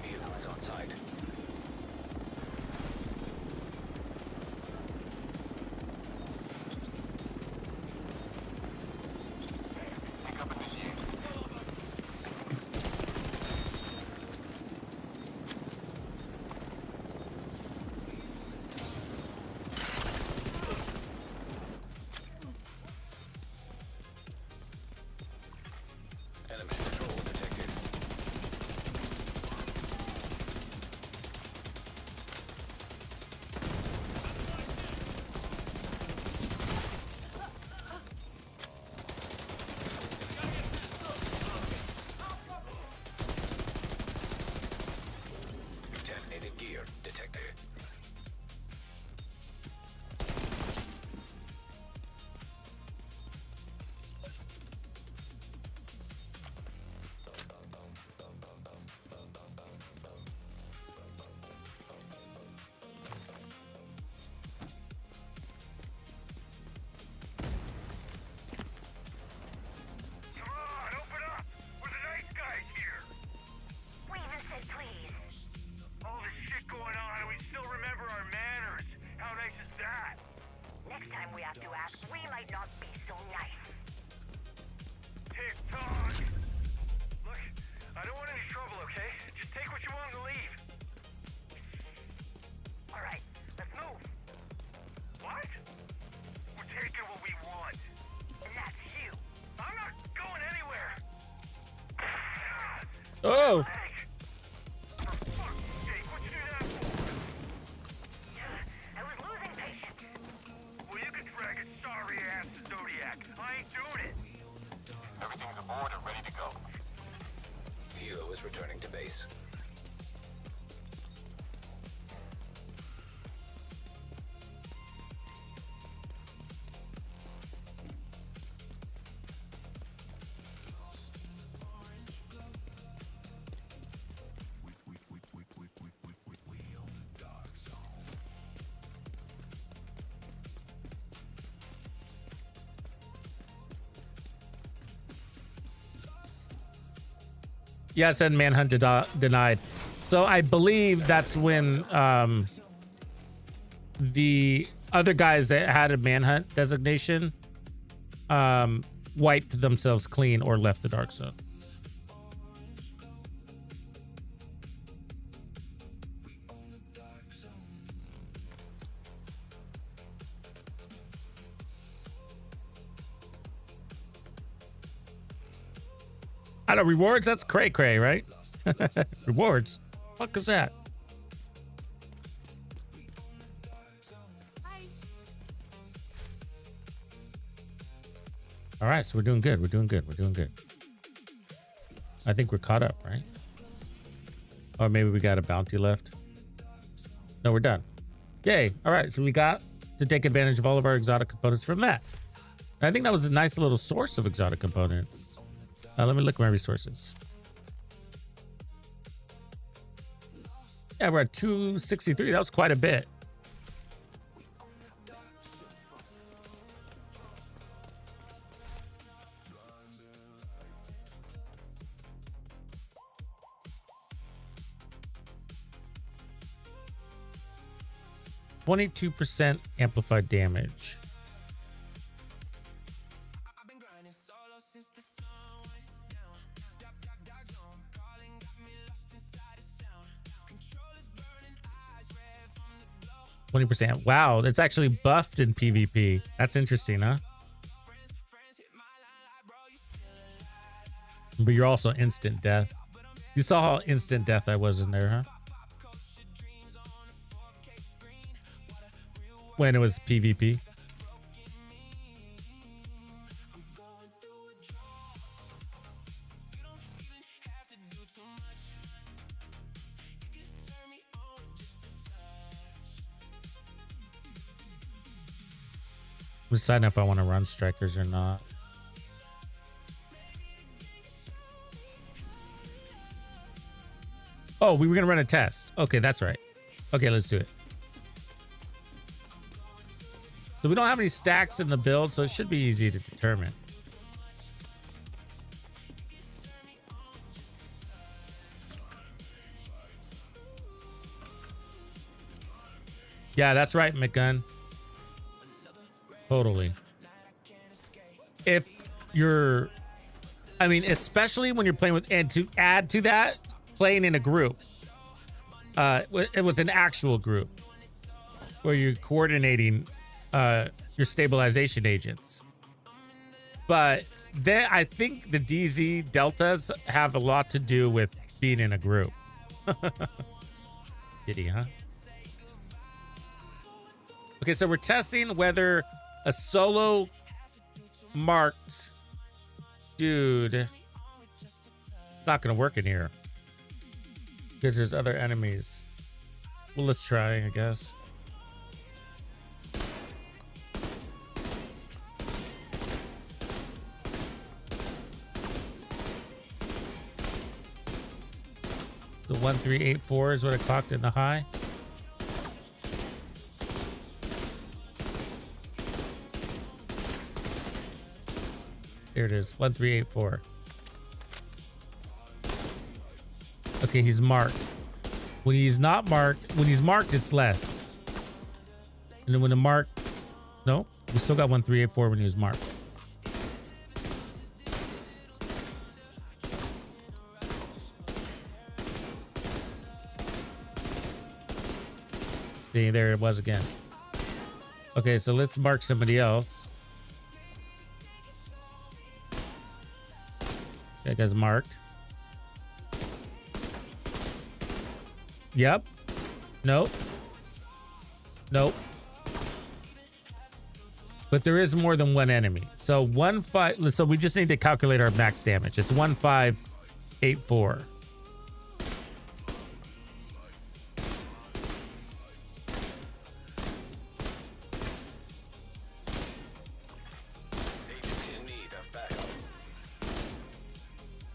Helo is on site. Pick up initiated. Enemy patrol detected. Contaminated gear detected. Come on, open up! We're the nice guys here! We even said please. All this shit going on and we still remember our manners. How nice is that? Next time we have to ask, we might not be so nice. TikTok! Look, I don't want any trouble, okay? Just take what you want and leave. All right, let's move. What? We're taking what we want. And that's you. I'm not going anywhere! Oh, Hey! For fuck's sake, what'd you do that for? I was losing patience. Well, you can drag a sorry ass to Zodiac. I ain't doing it. Everything's aboard and ready to go. Helo is returning to base. yeah, it said manhunt denied. So I believe that's when the other guys that had a manhunt designation wiped themselves clean or left the dark zone. I don't know, rewards, that's cray cray, right? Rewards. Fuck is that? All right, so we're doing good. We're doing good. We're doing good. I think we're caught up, right? Or maybe we got a bounty left. No, we're done. Yay. All right, so we got to take advantage of all of our exotic components from that. I think that was a nice little source of exotic components. Let me look at my resources. Yeah, we're at 263. That was quite a bit. %, amplified damage. %. Wow, it's actually buffed in PvP. That's interesting, huh? But you're also instant death. You saw how instant death I was in there, huh? When it was PvP. I'm deciding if I want to run strikers or not. Oh, we were going to run a test. Okay, that's right. Okay, let's do it. So we don't have any stacks in the build, so it should be easy to determine. Yeah, that's right, McGunn. Totally. If you're, I mean, especially when you're playing with, and to add to that, playing in a group, with an actual group, where you're coordinating your stabilization agents. But then I think the DZ deltas have a lot to do with being in a group. Giddy, huh? Okay, so we're testing whether a solo marked dude not gonna work in here because there's other enemies. Well, let's try, I guess. The 1384 is what I clocked in the high. There it is, 1384. Okay, he's marked. When he's not marked, when he's marked, it's less. And then when the mark, no, we still got 1384 when he was marked. See, there it was again. Okay, so let's mark somebody else. That guy's marked. Yep. Nope. Nope. But there is more than one enemy. So so we just need to calculate our max damage. It's 1584.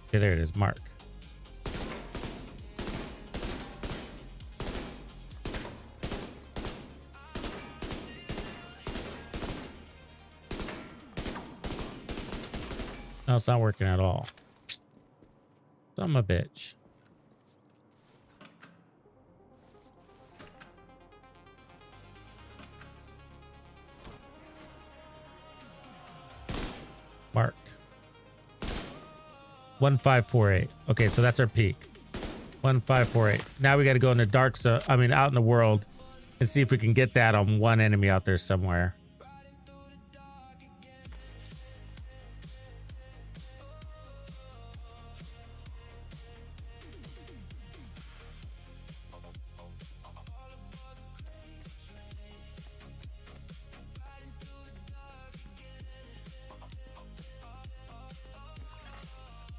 Okay, there it is, mark. No, it's not working at all. I'm a bitch. Marked. 1548. Okay, so that's our peak. 1548. Now we got to go in the dark zone. I mean, out in the world, and see if we can get that on one enemy out there somewhere.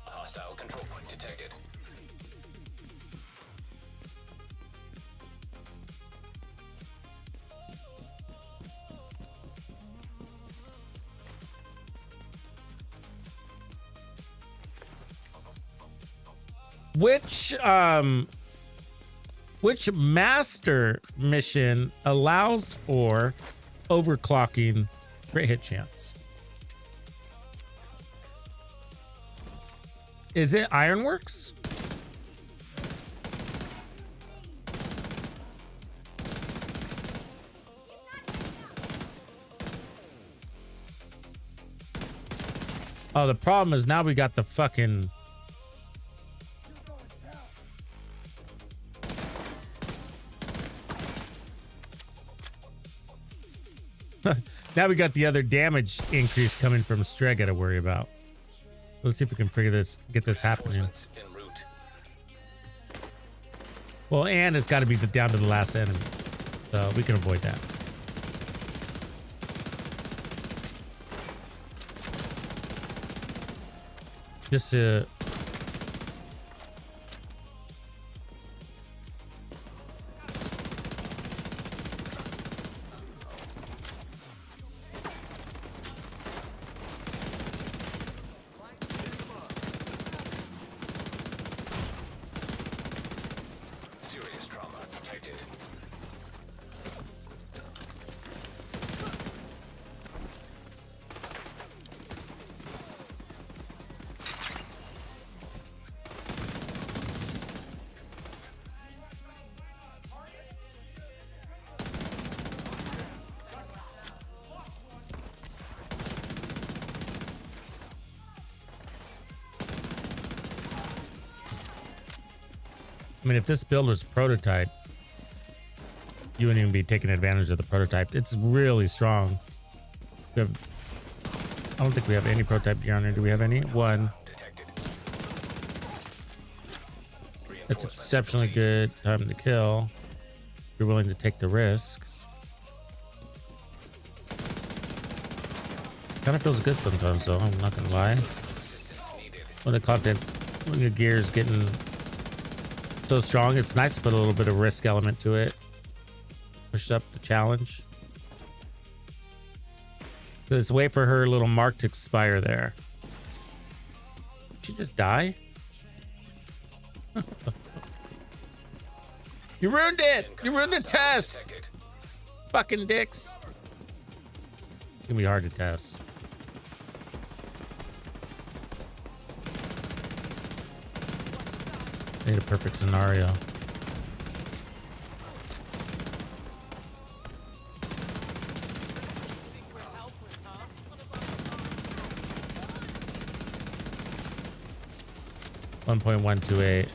Hostile control point detected. Which master mission allows for overclocking crit hit chance? Is it Ironworks? Oh, the problem is now we got the fucking... Now we got the other damage increase coming from Strega to worry about. Let's see if we can figure this, get this happening. En route. Well, and it's got to be down to the last enemy, so we can avoid that. Just to... Serious trauma detected. I mean, if this build was prototype, you wouldn't even be taking advantage of the prototype. It's really strong. We have, I don't think we have any prototype gear on there. Do we have any? One. Detected. It's exceptionally good. Time to kill. If you're willing to take the risks. Kind of feels good sometimes, though. I'm not gonna lie. Assistance needed. When the content, when your gear is getting so strong, it's nice to put a little bit of risk element to it. Push up the challenge. Let's wait for her little mark to expire there. Did she just die? You ruined it! You ruined the test! Detected. Fucking dicks. It's gonna be hard to test. Need a perfect scenario. .128.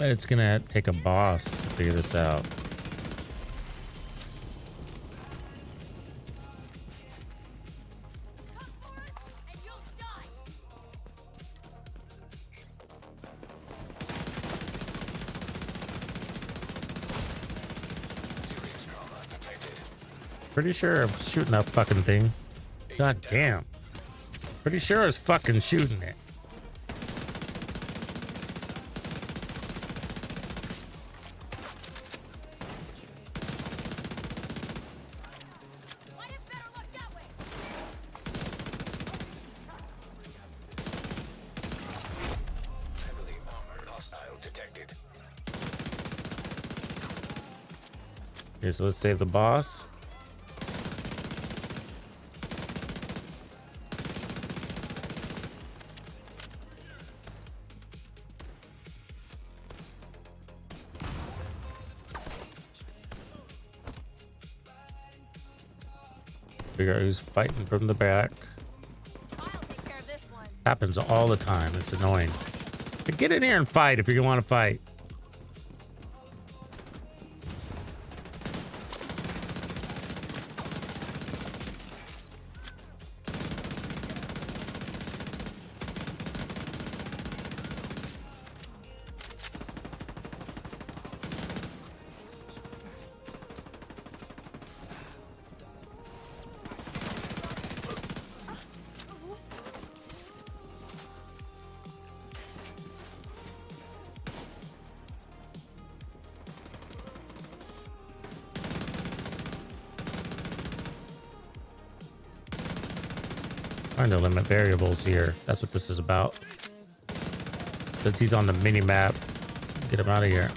It's gonna take a boss to figure this out. Serious trauma detected. Pretty sure I'm shooting that fucking thing. God damn. Pretty sure I was fucking shooting it. Heavily armored hostile detected. Okay, so let's save the boss. Figure out who's fighting from the back. I'll take care of this one. Happens all the time. It's annoying. But get in here and fight if you want to fight. Trying to limit variables here. That's what this is about. Since he's on the mini map, get him out of here.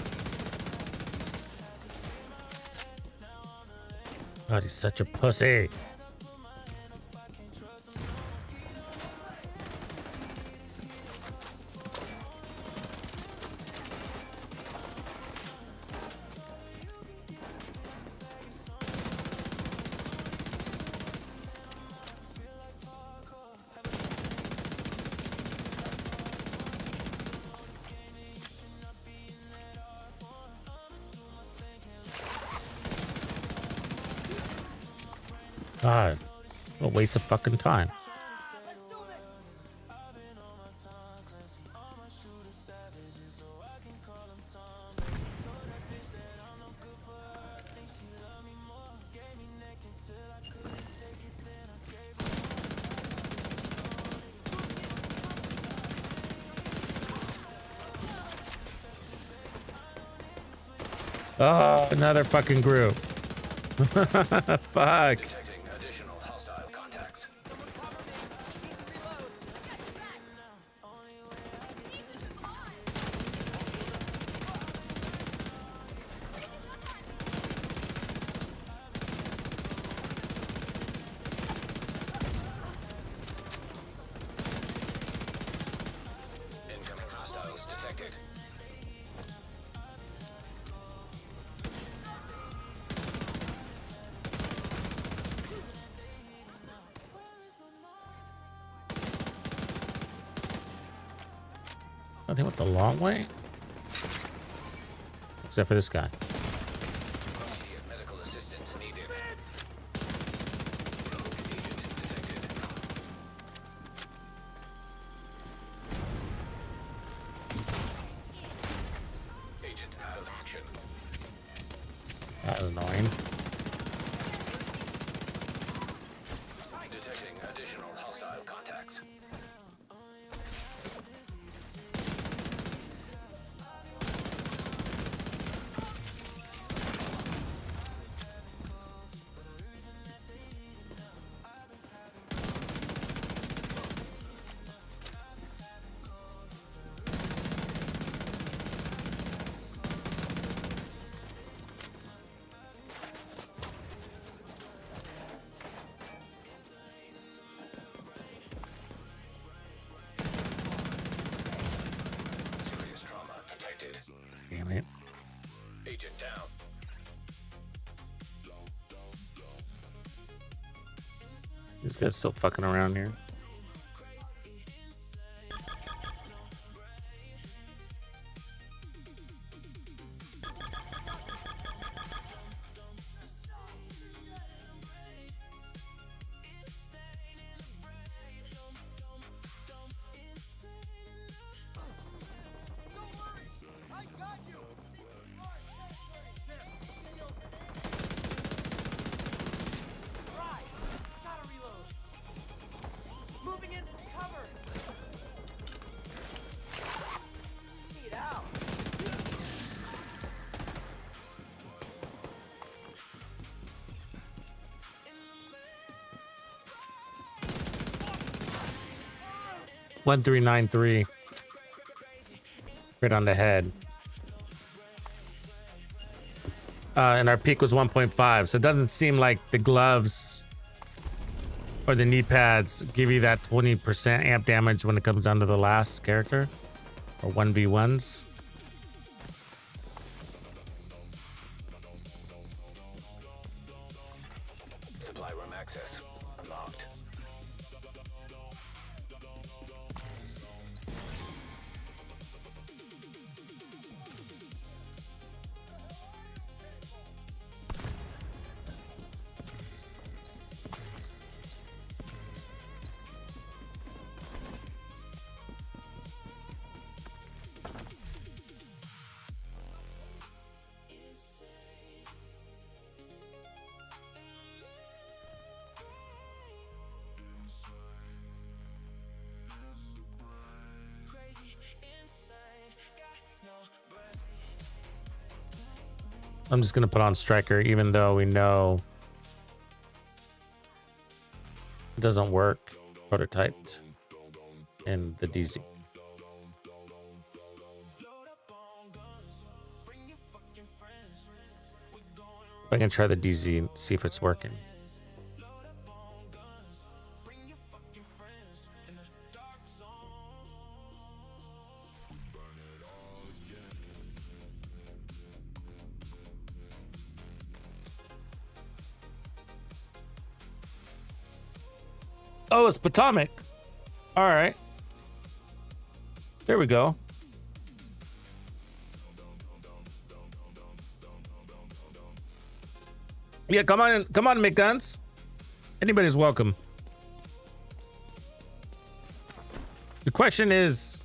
God, he's such a pussy. God, what a waste of fucking time. Oh, another fucking group. Fuck. Detecting additional hostile contacts. Incoming hostiles detected. I think went the long way. Except for this guy. Immediate medical assistance needed. Rogue agent detected. Agent out of action. That was annoying. Detecting additional hostile contacts. Serious trauma detected. Damn it. Agent down. This guy's still fucking around here. Gotta reload. Moving in from cover. Need out. One 393. Right on the head. And our peak was 1.5, so it doesn't seem like the gloves or the knee pads give you that 20% amp damage when it comes down to the last character or 1v1s. Supply room access unlocked. I'm just gonna put on Striker, even though we know it doesn't work prototyped in the DZ. I can try the DZ and see if it's working. Oh, it's Potomac. All right. There we go. Yeah, come on, McDuns. Anybody's welcome. The question is,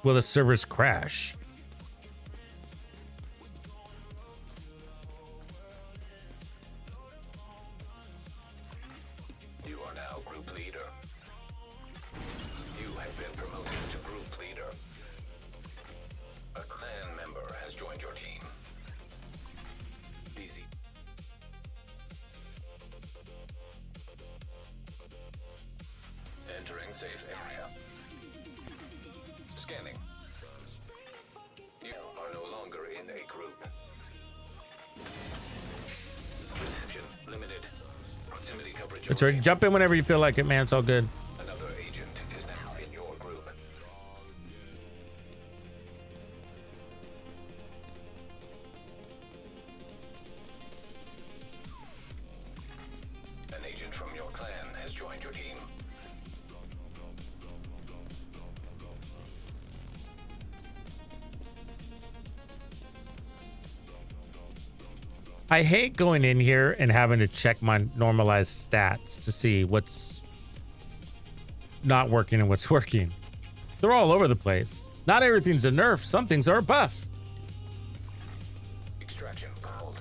will the servers crash? You are now group leader. You have been promoted to group leader. A clan member has joined your team. DZ. Entering safe area. Scanning. You are no longer in a group. Reception limited. Proximity coverage. It's right. Jump in whenever you feel like it, man. It's all good. Another agent is now in your group. An agent from your clan has joined your team. I hate going in here and having to check my normalized stats to see what's not working and what's working. They're all over the place. Not everything's a nerf. Some things are a buff. Extraction called.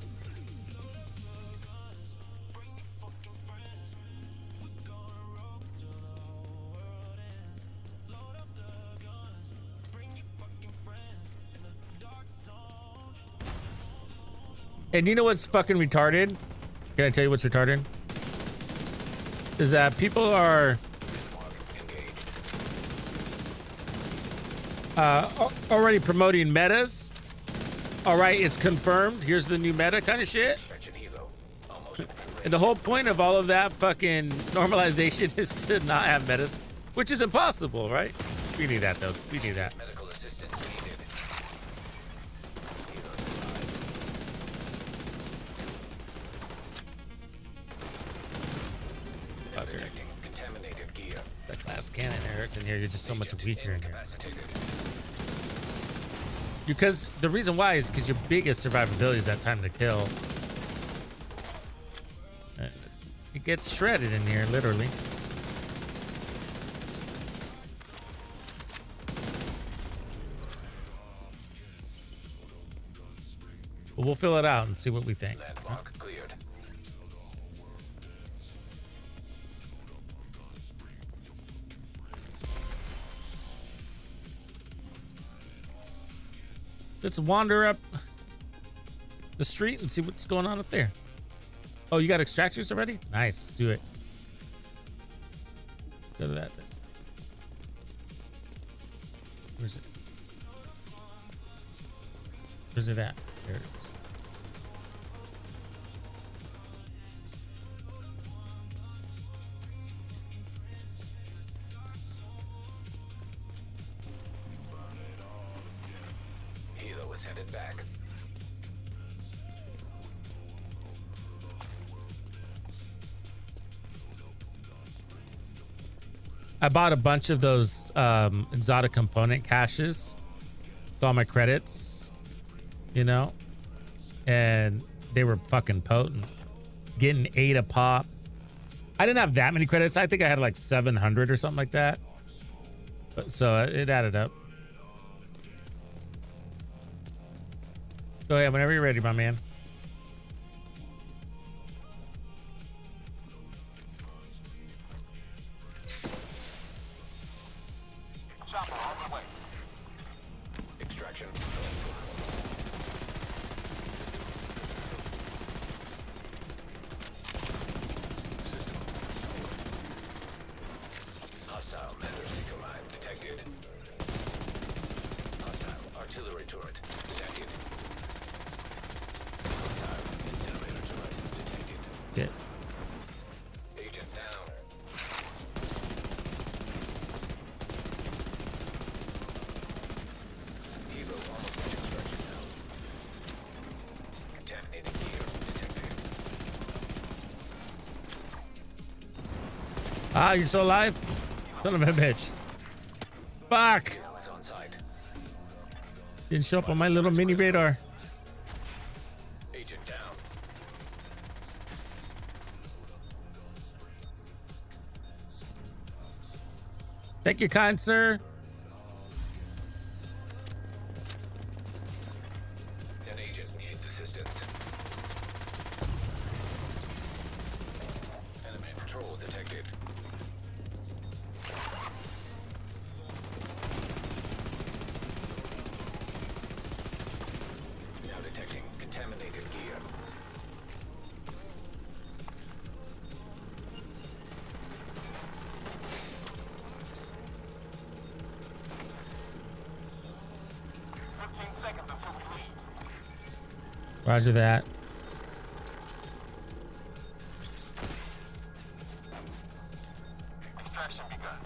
And you know what's fucking retarded? Can I tell you what's retarded? Is that people are already promoting metas. All right, it's confirmed. Here's the new meta kind of shit. Extraction helo. Almost. And the whole point of all of that fucking normalization is to not have metas, which is impossible, right? We need that though. We need that. Medical assistance needed. Fucker. Detecting contaminated gear. That glass cannon hurts in here. You're just so much Agent weaker in here. incapacitated. Because the reason why is because your biggest survivability is that time to kill. It gets shredded in here, literally. But we'll fill it out and see what we think. Landmark cleared. Let's wander up the street and see what's going on up there. Oh, you got extractors already? Nice, let's do it. Go to that then. Where's it? Where's it at? There it is. Helo is headed back. I bought a bunch of those exotic component caches with all my credits, you know, and they were fucking potent. Getting 8 a pop. I didn't have that many credits. I think I had like 700 or something like that. But, so it added up. Go ahead whenever you're ready, my man. Extraction. Ah, you're still alive? Son of a bitch. Fuck. Allies on site. Didn't show up on my little mini radar. Agent down. Thank you, kind sir. An agent needs assistance. Enemy patrol detected. Now detecting contaminated gear. Roger that. Extraction begun.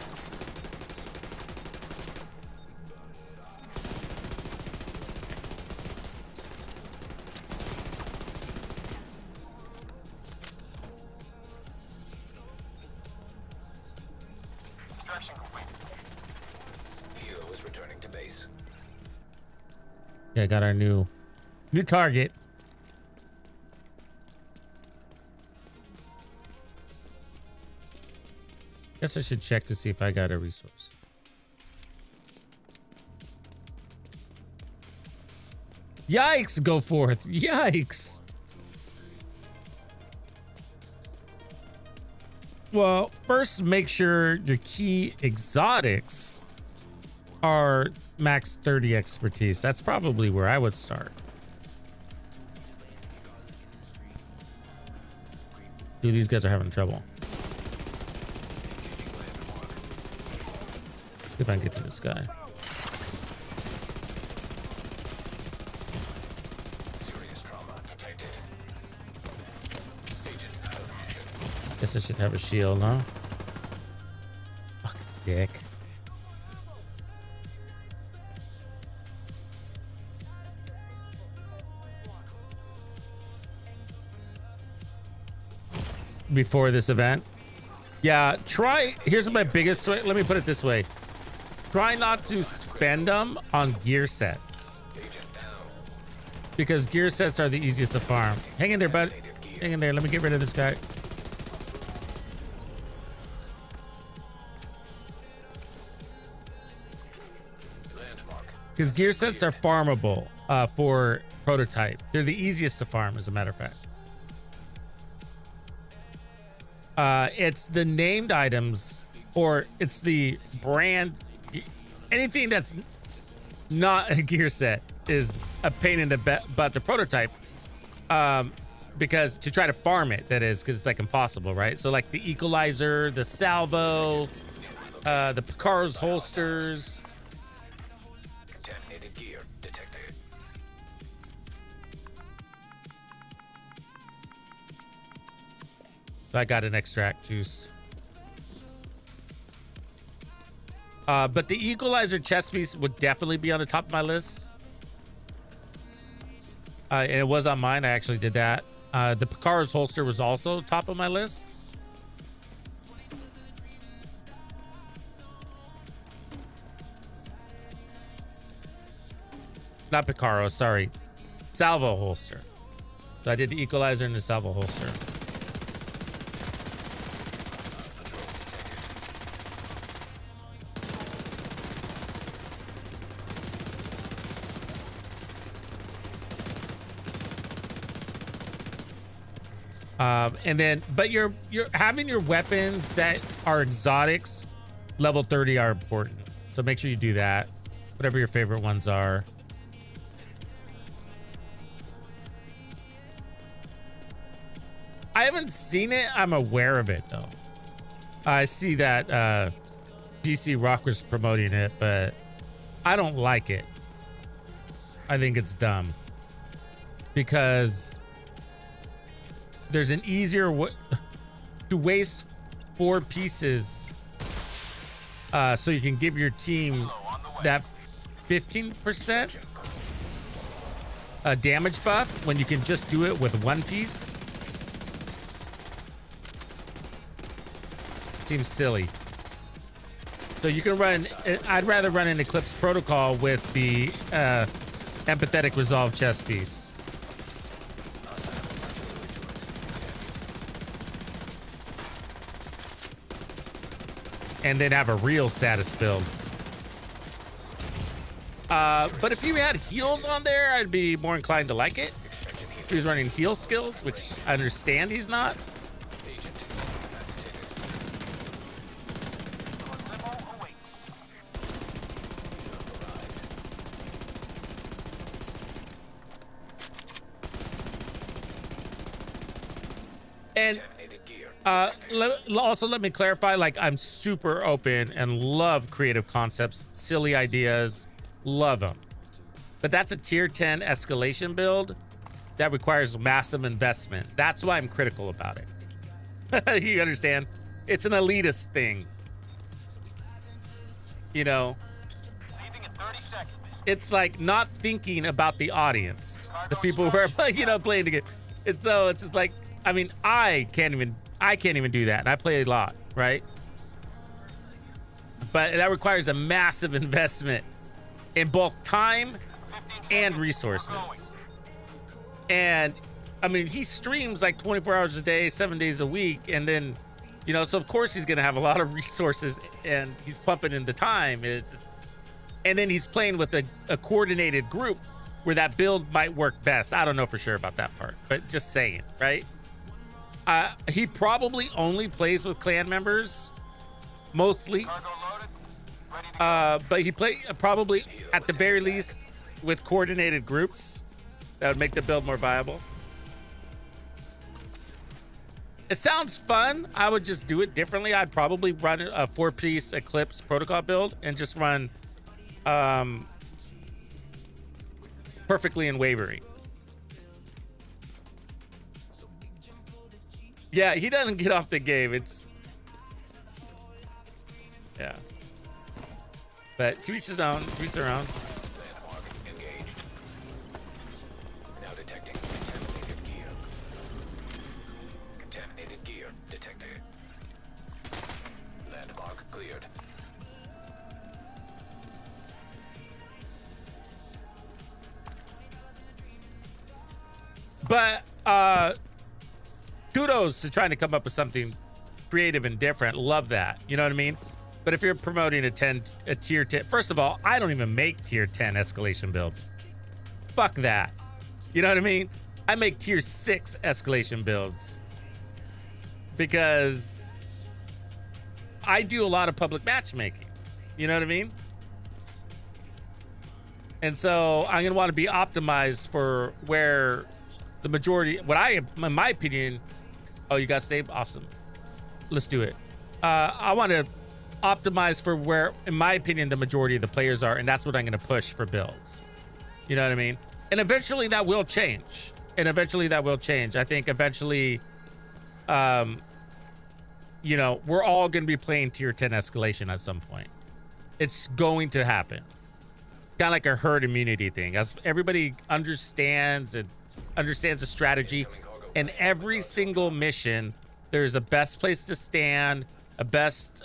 Extraction complete. Helo is returning to base. Yeah, got our new target. Guess I should check to see if I got a resource. Yikes, go forth. Yikes. Well, first make sure your key exotics are max 30 expertise. That's probably where I would start. Dude, these guys are having trouble. See if I can get to this guy. Serious trauma detected. Agent out of mission. Guess I should have a shield, huh? Fuck, dick. Before this event. Yeah, here's my biggest way. Let me put it this way. Try not to spend them on gear sets. Agent down. Because gear sets are the easiest to farm. Hang in there, bud. Hang in there. Let me get rid of this guy. Landmark. Because gear sets are farmable for prototype. They're the easiest to farm, as a matter of fact. It's the named items, or it's the brand. Anything that's not a gear set is a pain in the butt to prototype. Because to try to farm it, that is, because it's like impossible, right? So like the equalizer, the salvo, the Picar's holsters. Contaminated gear detected. I got an extract juice. But the equalizer chest piece would definitely be on the top of my list. And it was on mine. I actually did that. The Picar's holster was also top of my list. Not Picaro, sorry. Salvo holster. So I did the equalizer and the salvo holster. And then, but you're having your weapons that are exotics level 30 are important. So make sure you do that. Whatever your favorite ones are. I haven't seen it. I'm aware of it though. I see that DC Rock was promoting it, but I don't like it. I think it's dumb because there's an easier way to waste 4 pieces so you can give your team that 15% damage buff when you can just do it with 1 piece. seems silly. So you can run, I'd rather run an Eclipse protocol with the empathetic resolve chess piece. And then have a real status build. But if you had heals on there, I'd be more inclined to like it. If he was running heal skills, which I understand he's not. And also let me clarify, like, I'm super open and love creative concepts, silly ideas, love them. But that's a tier 10 escalation build that requires massive investment. That's why I'm critical about it. You understand? It's an elitist thing. You know, Leaving in 30 seconds. it's like not thinking about the audience, the people who are, you know, playing the game. It's just like, I mean, I can't even do that. And I play a lot, right? But that requires a massive investment in both time and resources. And I mean, he streams like 24 hours a day, 7 days a week. And then, you know, so of course he's going to have a lot of resources and he's pumping in the time. And then he's playing with a coordinated group where that build might work best. I don't know for sure about that part, but just saying, right? He probably only plays with clan members, mostly. But he probably at the very least with coordinated groups. That would make the build more viable. It sounds fun. I would just do it differently. I'd probably run a 4-piece Eclipse protocol build and just run perfectly in wavering. Yeah, he doesn't get off the game. Yeah. But to each his own, to each their own. Landmark engaged. Now detecting contaminated gear. Contaminated gear detected. Landmark cleared. But kudos to trying to come up with something creative and different. Love that. You know what I mean? But if you're promoting a tier 10, first of all, I don't even make tier 10 escalation builds. Fuck that. You know what I mean? I make tier 6 escalation builds because I do a lot of public matchmaking. You know what I mean? And so I'm going to want to be optimized for where the majority, in my opinion, oh, you got saved? Awesome. Let's do it. I want to optimize for where, in my opinion, the majority of the players are, and that's what I'm going to push for builds. You know what I mean? And eventually that will change. I think eventually, you know, we're all going to be playing tier 10 escalation at some point. It's going to happen. Kind of like a herd immunity thing. As everybody understands the strategy, and every single mission, there's a best place to stand, a best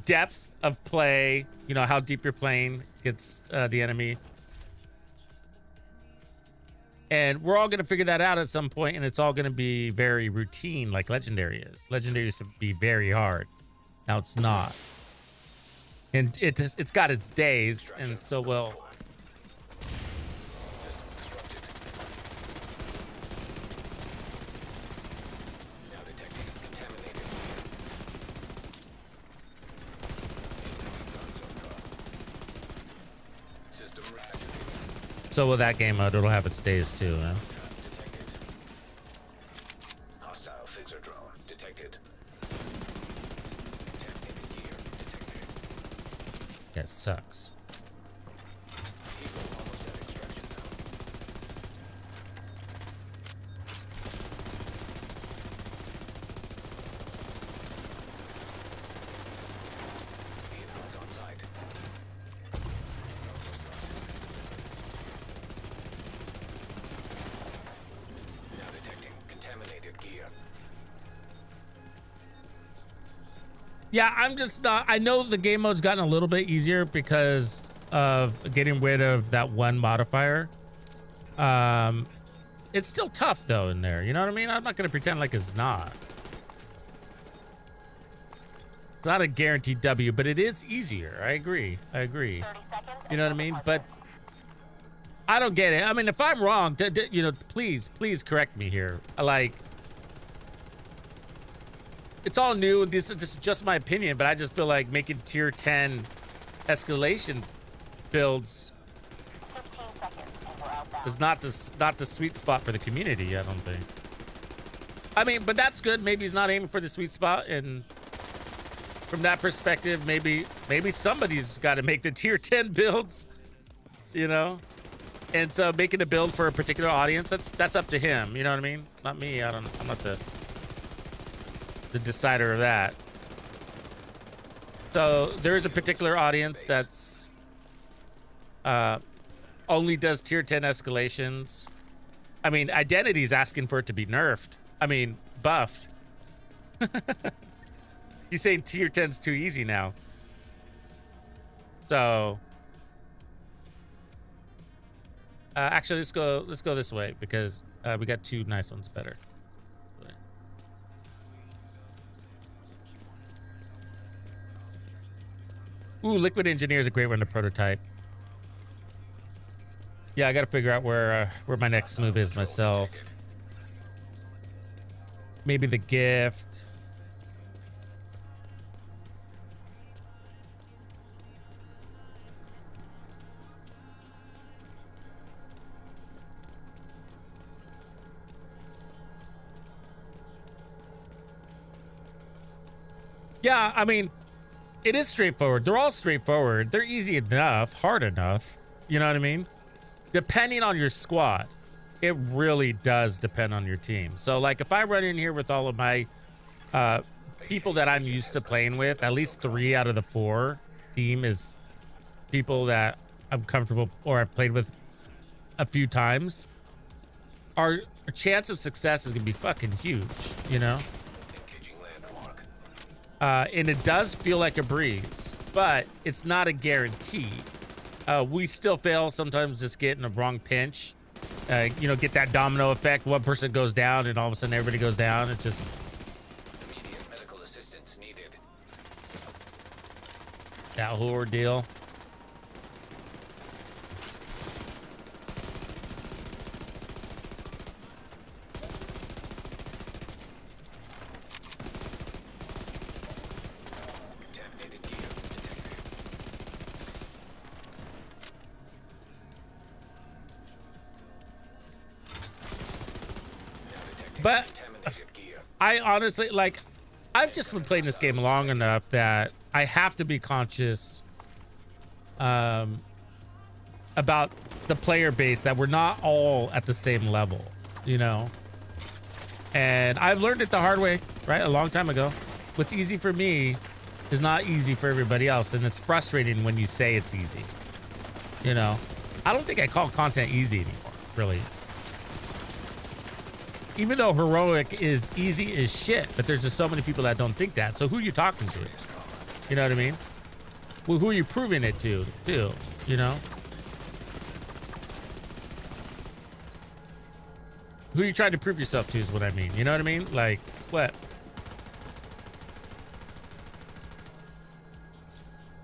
depth of play, you know, how deep you're playing against the enemy. And we're all going to figure that out at some point, and it's all going to be very routine like Legendary is. Legendary used to be very hard. Now it's not. And it's got its days, and so will. Now detecting contaminated gear. System reactivated. So with that game mode, it'll have its days too, huh? Detected. Hostile phaser drone detected. Contaminated gear detected. That sucks. Eagle almost at extraction now. Vehicles on site. Now detecting contaminated gear. Yeah, I'm just not. I know the game mode's gotten a little bit easier because of getting rid of that one modifier. It's still tough though in there. You know what I mean? I'm not gonna pretend like it's not. It's not a guaranteed W, but it is easier. I agree. I agree. You know what I mean? But I don't get it. I mean, if I'm wrong, you know, please correct me here. Like, it's all new. This is just my opinion, but I just feel like making tier 10 escalation builds is not the sweet spot for the community. I don't think. I mean, but that's good. Maybe he's not aiming for the sweet spot, and from that perspective, maybe somebody's got to make the tier 10 builds, you know. And so making a build for a particular audience, that's up to him. You know what I mean? Not me. I'm not the decider of that. So there is a particular audience that's only does tier 10 escalations. I mean, Identity's asking for it to be nerfed. I mean, buffed. He's saying tier 10's too easy now. So actually, let's go this way because we got two nice ones better. Ooh, Liquid Engineer is a great one to prototype. Yeah, I got to figure out where my next move is myself. Maybe the gift. Yeah, I mean, it is straightforward. They're all straightforward. They're easy enough, hard enough. You know what I mean? Depending on your squad, it really does depend on your team. So, like, if I run in here with all of my people that I'm used to playing with, at least 3 out of the 4 team is people that I'm comfortable or I've played with a few times, our chance of success is gonna be fucking huge, you know? And it does feel like a breeze, but it's not a guarantee. We still fail sometimes, just get in a wrong pinch. You know, get that domino effect. One person goes down and all of a sudden everybody goes down. It's just Immediate medical assistance needed. that whole ordeal. Contaminated gear detected. Now detecting But contaminated gear. I honestly, like, I've just been playing this game long enough that I have to be conscious about the player base, that we're not all at the same level, you know? And I've learned it the hard way, right? A long time ago. What's easy for me is not easy for everybody else. And it's frustrating when you say it's easy, you know? I don't think I call content easy anymore, really. Even though heroic is easy as shit, but there's just so many people that don't think that. So who are you talking to? You know what I mean? Well, who are you proving it to, too? You know? Who are you trying to prove yourself to is what I mean. You know what I mean? Like, what?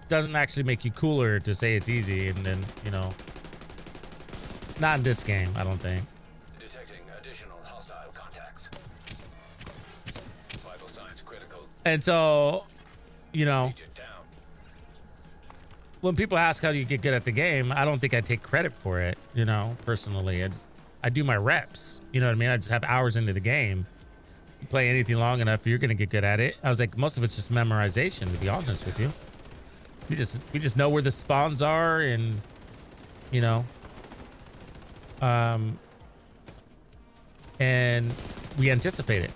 Doesn't actually make you cooler to say it's easy and then, you know. Not in this game, I don't think. Detecting additional hostile contacts. Vital signs critical. And so, you know, Agent down. when people ask how do you get good at the game, I don't think I take credit for it, you know, personally. I do my reps, you know what I mean? I just have hours into the game. You play anything long enough, you're gonna get good at it. I was like, most of it's just memorization, to be honest with you. We just know where the spawns are, and you know, and we anticipate it.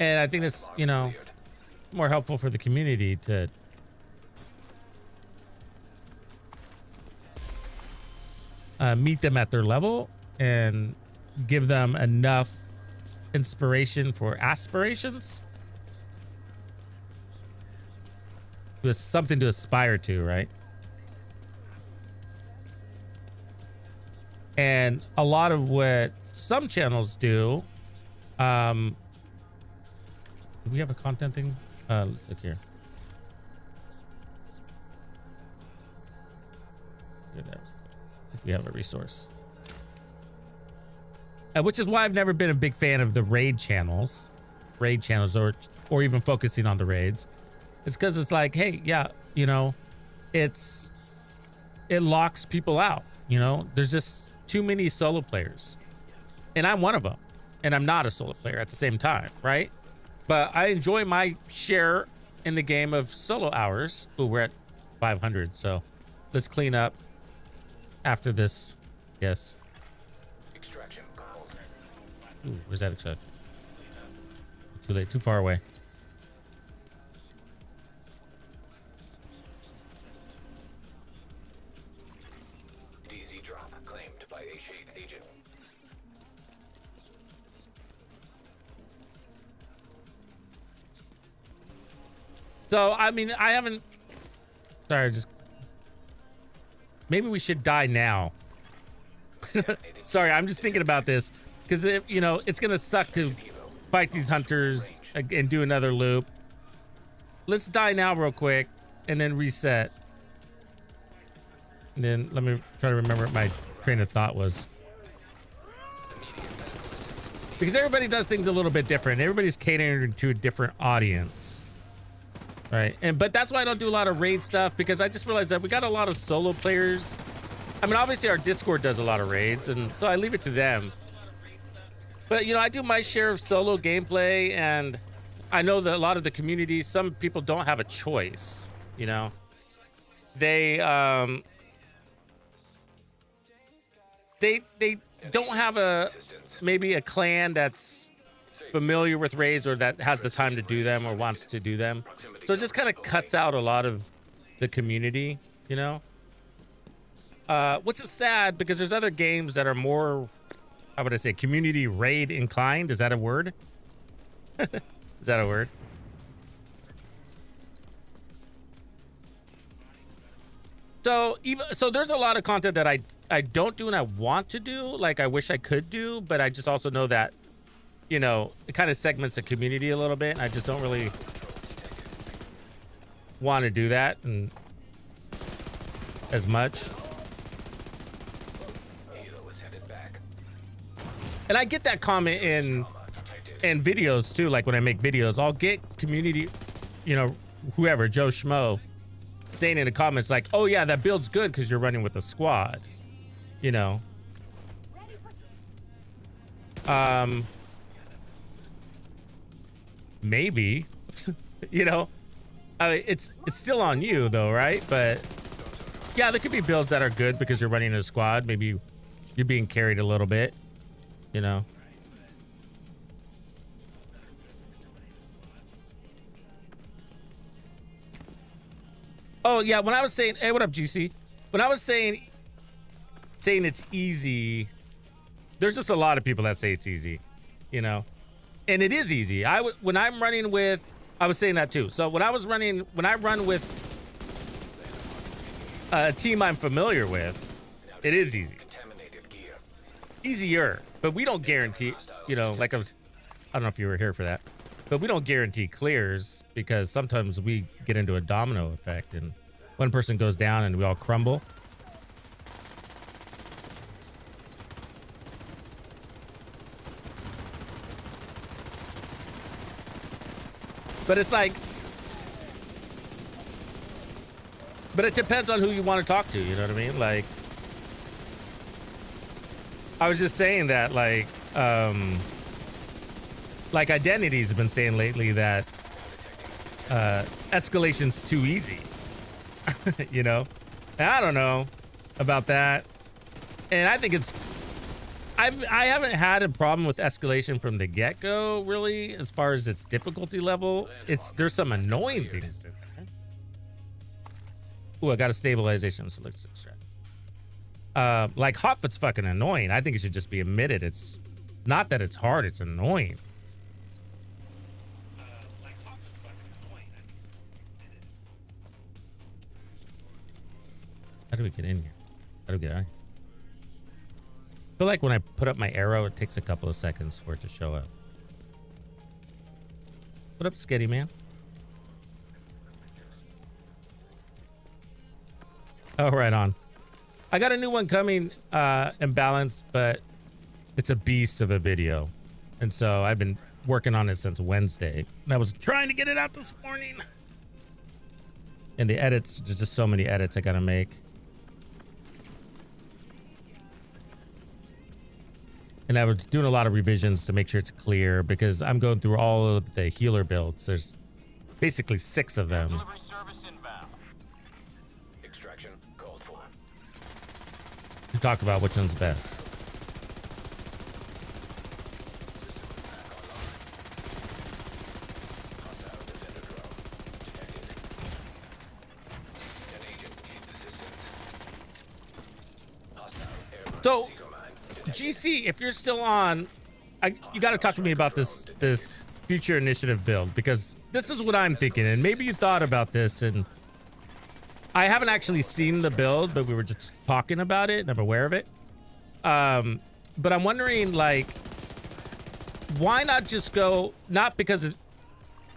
And I think it's, you know, more helpful for the community to meet them at their level and give them enough inspiration for aspirations. There's something to aspire to, right? And a lot of what some channels do, do we have a content thing? Let's look here. If we have a resource. Which is why I've never been a big fan of the raid channels, or even focusing on the raids. It's because it's like, hey, yeah, you know, it locks people out. You know, there's just too many solo players, and I'm one of them, and I'm not a solo player at the same time, right? But I enjoy my share in the game of solo hours. Ooh, we're at 500, so let's clean up after this. Yes. Extraction called. Ooh, where's that extraction? Too late, too far away. DZ drop claimed by a shade agent. So, I mean, I haven't... Sorry, just... Maybe we should die now. Sorry, I'm just thinking about this. Because, you know, it's going to suck to fight these hunters and do another loop. Let's die now real quick and then reset. And then let me try to remember what my train of thought was. Because everybody does things a little bit different. Everybody's catering to a different audience. Right, but that's why I don't do a lot of raid stuff, because I just realized that we got a lot of solo players. I mean, obviously our Discord does a lot of raids, and so I leave it to them. But, you know, I do my share of solo gameplay, and I know that a lot of the community, some people don't have a choice, you know. They don't have maybe a clan that's familiar with raids or that has the time to do them or wants to do them. So it just kind of cuts out a lot of the community, you know? Which is sad, because there's other games that are more, how would I say, community raid inclined. Is that a word? Is that a word? So there's a lot of content that I don't do and I want to do, like I wish I could do, but I just also know that, you know, it kind of segments the community a little bit. I just don't really want to do that and as much. And I get that comment in videos too. Like when I make videos, I'll get community, you know, whoever, Joe Schmo, saying in the comments like, oh yeah, that build's good because you're running with a squad, you know. Maybe, you know, I mean, it's still on you though, right? But yeah, there could be builds that are good because you're running a squad. Maybe you're being carried a little bit, you know. Oh yeah, when I was saying, hey, what up, GC? When I was saying it's easy, there's just a lot of people that say it's easy, you know. And it is easy. When I'm running with, I was saying that too. So when I run with a team I'm familiar with, it is easy. Easier, but we don't guarantee, you know, like I don't know if you were here for that, but we don't guarantee clears, because sometimes we get into a domino effect and one person goes down and we all crumble. But it's like, but it depends on who you want to talk to, you know what I mean? Like, I was just saying that, like Identity's have been saying lately that escalation's too easy, you know? And I don't know about that. And I think I haven't had a problem with escalation from the get-go, really, as far as its difficulty level. There's some annoying things in there. Ooh, I got a stabilization, so let's extract. Like Hotfoot's fucking annoying. I think it should just be admitted. It's not that it's hard, it's annoying. How do we get in here? How do we get out? I feel like when I put up my arrow, it takes a couple of seconds for it to show up. What up, Skitty man? Oh, right on. I got a new one coming in balance, but it's a beast of a video. And so I've been working on it since Wednesday. And I was trying to get it out this morning. And the edits, there's just so many edits I gotta make. And I was doing a lot of revisions to make sure it's clear because I'm going through all of the healer builds. There's basically 6 of them. Delivery service inbound. Extraction called for. To talk about which one's best. Hostile defender drone detected. An agent needs assistance. Hostile airborne So, seeker mine detected. GC, if you're still on, you got to talk to me about this future initiative build, because this is what I'm thinking, and maybe you thought about this, and I haven't actually seen the build, but we were just talking about it, and I'm aware of it. But I'm wondering, like, why not just go, not because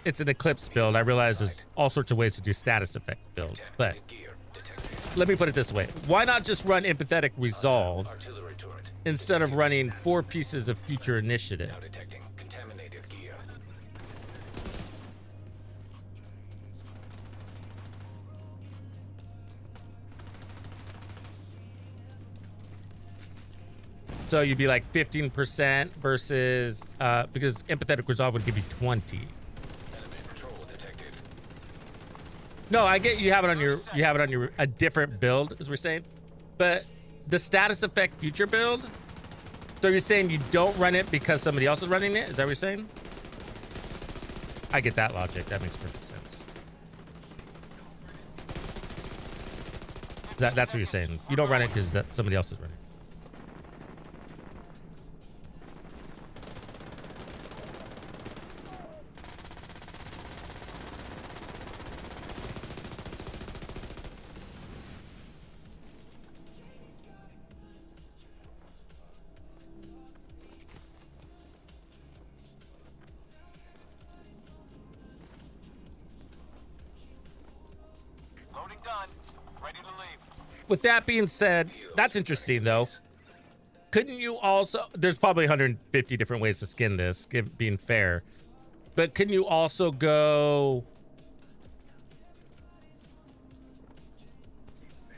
it's an Eclipse build. I realize there's all sorts of ways to do status effect builds, but Gear detected. let me put it this way. Why not just run Empathetic Resolve Artillery turret instead of running 4 pieces of future initiative? now detecting contaminated gear. So you'd be like 15% versus because Empathetic Resolve would give you 20. Enemy patrol detected. No, I get you have it on your a different build, as we're saying, but the status effect future build. So you're saying you don't run it because somebody else is running it? Is that what you're saying? I get that logic. That makes perfect sense. That's what you're saying. You don't run it because somebody else is running it. Loading done. Ready to leave. With that being said, that's interesting though. Couldn't you also, there's probably 150 different ways to skin this, being fair, but couldn't you also go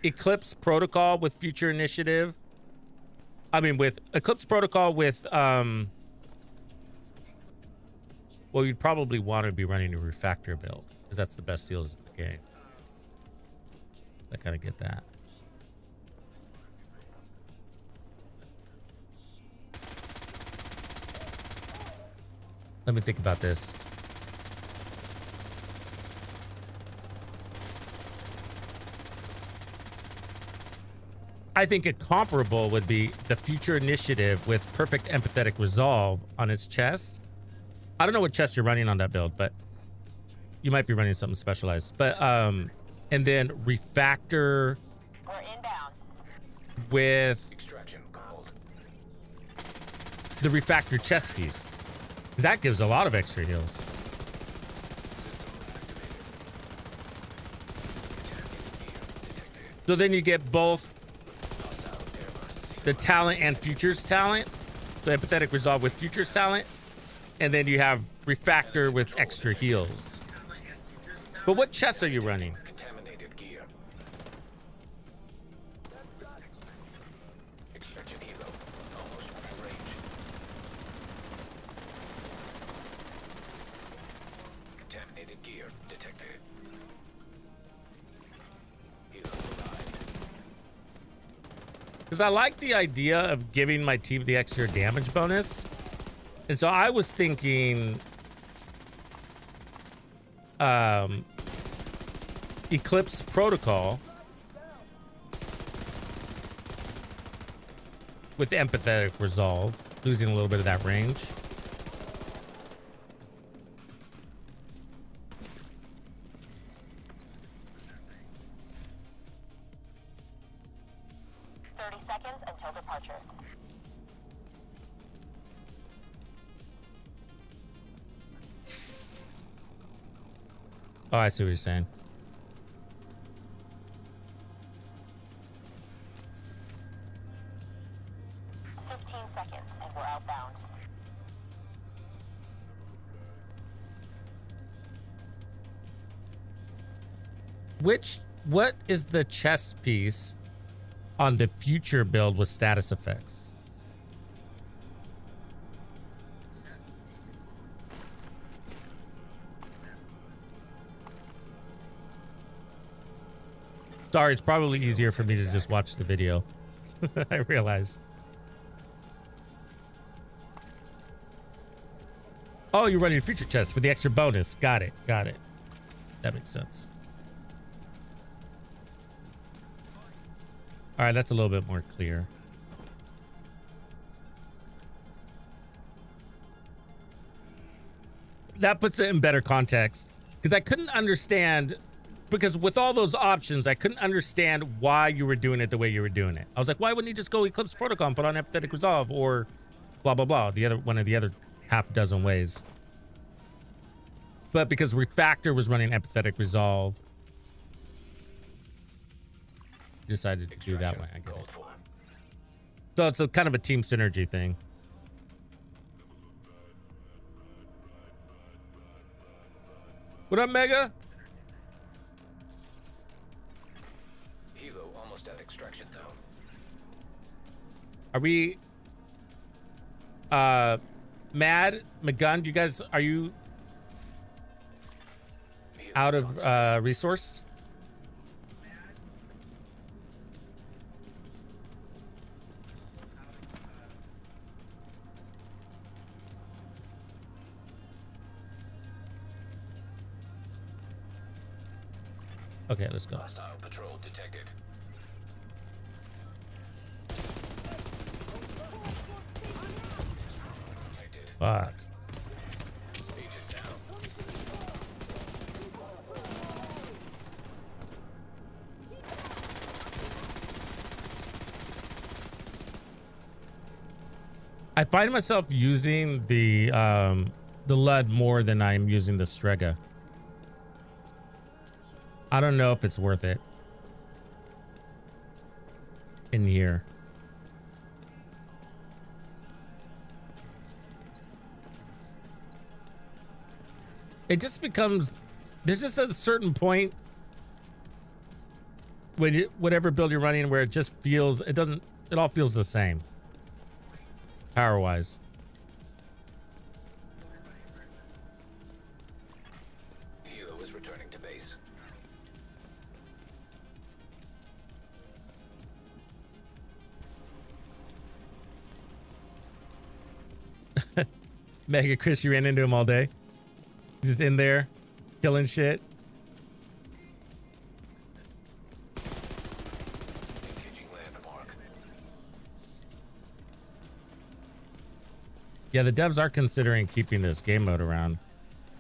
Eclipse Protocol with future initiative? I mean, with Eclipse Protocol with, well, you'd probably want to be running a refactor build because that's the best deals in the game. I kind of get that. Let me think about this. I think a comparable would be the future initiative with perfect empathetic resolve on its chest. I don't know what chest you're running on that build, but you might be running something specialized. But and then refactor We're inbound. with Extraction called. the refactor chest piece. 'Cause that gives a lot of extra heals. So then you get both the talent and futures talent. So empathetic resolve with futures talent. And then you have refactor with extra heals. But what chests are you running? Contaminated gear. Extraction helo. Almost within range. Contaminated gear detected. Helo aligned. Because I like the idea of giving my team the extra damage bonus. And so I was thinking Eclipse Protocol with empathetic resolve, losing a little bit of that range. Oh, I see what you're saying. What is the chess piece on the future build with status effects? Sorry, it's probably easier for me to just watch the video. I realize. Oh, you're running a future chest for the extra bonus. Got it. Got it. That makes sense. All right, that's a little bit more clear. That puts it in better context because I couldn't understand, because with all those options, I couldn't understand why you were doing it the way you were doing it. I was like, why wouldn't you just go Eclipse Protocol and put on empathetic resolve or blah, blah, blah, the other one of the other half dozen ways. But because Refactor was running empathetic resolve, decided to do that way. I get it. So it's a kind of a team synergy thing. What up, Mega? Hilo almost at extraction zone. Are we Mad McGunn, you guys, are you out of resource? Okay, let's go. Hostile patrol detected. Detected. Fuck. Agent down. I find myself using the LUD more than I'm using the Strega. I don't know if it's worth it in here. It just becomes, there's just a certain point when you, whatever build you're running where it just feels, it all feels the same power wise. Hilo is returning to base. Mega Chris, you ran into him all day. He's just in there killing shit. Engaging landmark. Yeah, the devs are considering keeping this game mode around,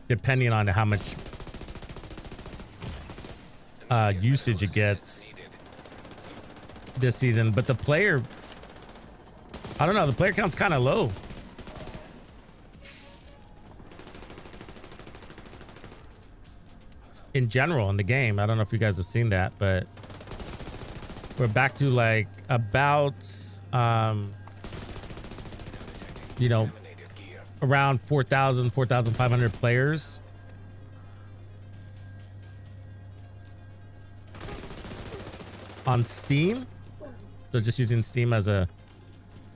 depending on how much usage it gets this season. But the player, I don't know, the player count's kind of low. In general, in the game, I don't know if you guys have seen that, but we're back to like about, you know, around 4,000, 4,500 players. On Steam. So just using Steam as a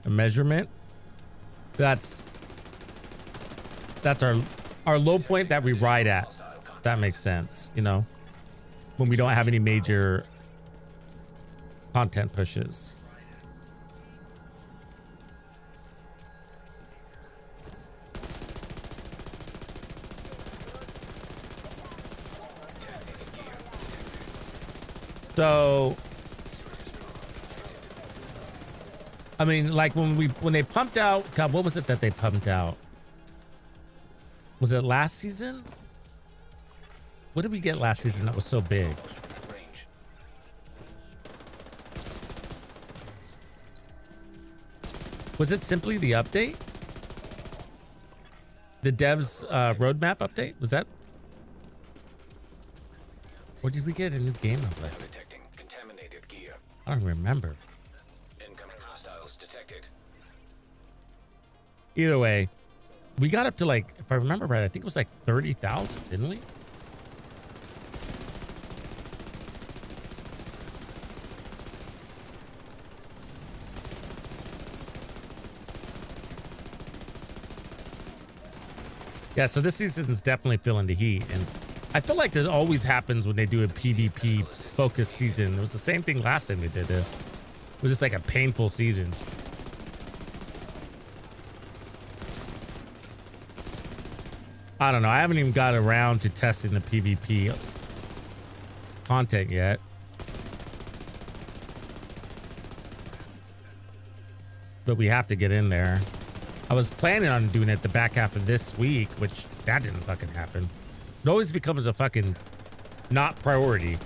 measurement. That's our low point that we ride at. That makes sense, you know, when we don't have any major content pushes. So, I mean, like when they pumped out, God, what was it that they pumped out? Was it last season? What did we get last season that was so big? Range. Was it simply the update? The devs roadmap update? Was that? Or did we get a new game of this? Detecting contaminated gear. I don't remember. Incoming hostiles detected. Either way, we got up to like, if I remember right, I think it was like 30,000, didn't we? Yeah, so this season's definitely feeling the heat, and I feel like this always happens when they do a PvP focused season. It was the same thing last time they did this. It was just like a painful season. I don't know. I haven't even got around to testing the PvP content yet. But we have to get in there. I was planning on doing it the back half of this week, which that didn't fucking happen. It always becomes a fucking not priority.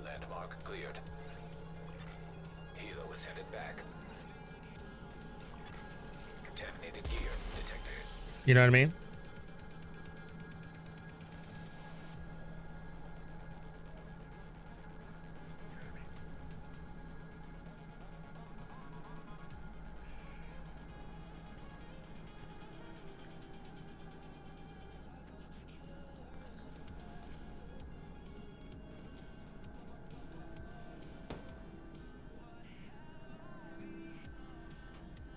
Landmark cleared. Helo is headed back. Contaminated gear detected. You know what I mean?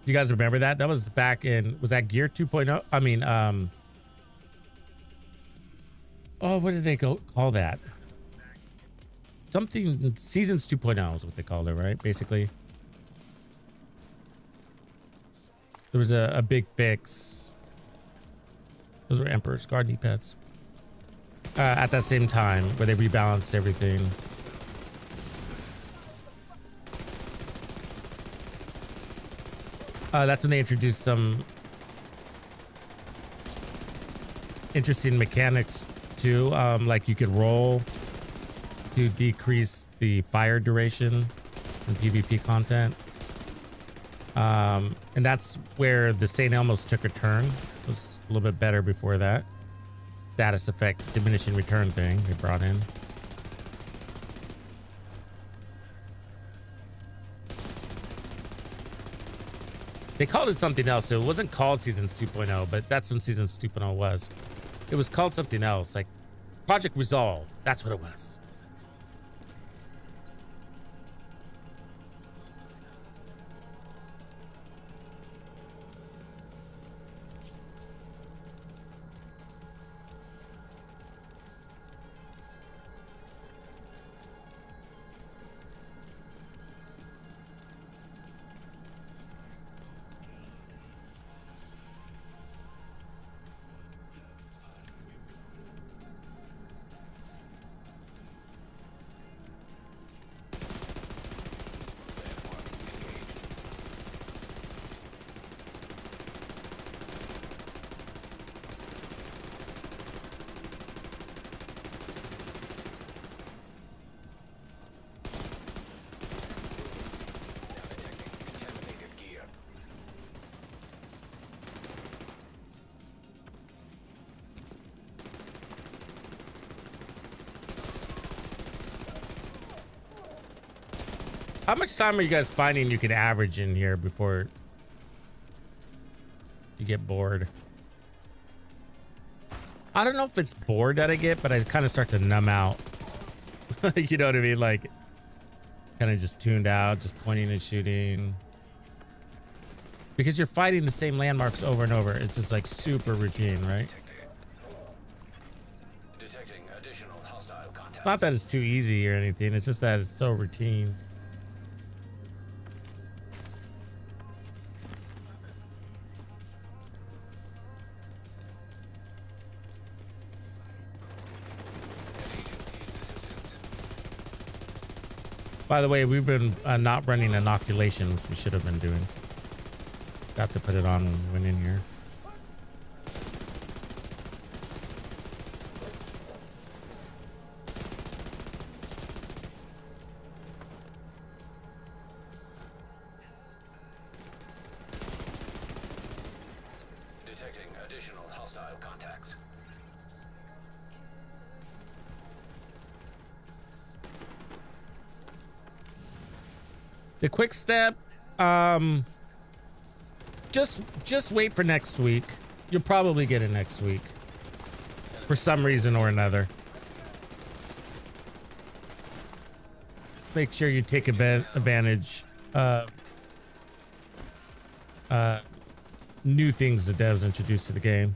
You guys remember that? That was back in, was that Gear 2.0? I mean, oh, what did they call that? Something, Seasons 2.0 is what they called it, right? Basically. There was a big fix. Those were Emperor's Guard knee pads. At that same time, where they rebalanced everything. That's when they introduced some interesting mechanics too. Like you could roll to decrease the fire duration in PvP content. And that's where the St. Elmo's took a turn. It was a little bit better before that. Status effect, diminishing return thing they brought in. They called it something else, so it wasn't called Seasons 2.0, but that's when Seasons 2.0 was. It was called something else, like Project Resolve. That's what it was. How much time are you guys finding you can average in here before you get bored? I don't know if it's bored that I get, but I kind of start to numb out. You know what I mean? Like, kind of just tuned out, just pointing and shooting. Because you're fighting the same landmarks over and over. It's just like super routine, right? Detecting additional hostile contacts. Not that it's too easy or anything. It's just that it's so routine. By the way, we've been not running inoculation, which we should have been doing. Got to put it on when we went in here. Detecting additional hostile contacts. The quick step, just wait for next week. You'll probably get it next week for some reason or another. Make sure you take advantage of new things the devs introduced to the game.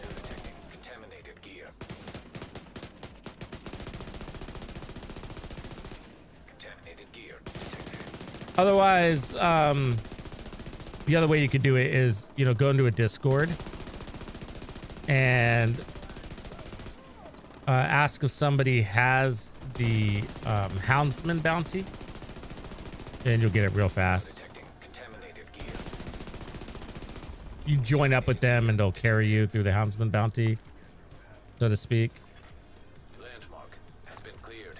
Detecting contaminated gear. Contaminated gear detected. Otherwise, the other way you could do it is, you know, go into a Discord and ask if somebody has the Houndsman bounty, and you'll get it real fast. Detecting contaminated gear. You join up with them and they'll carry you through the Houndsman bounty, so to speak. Landmark has been cleared.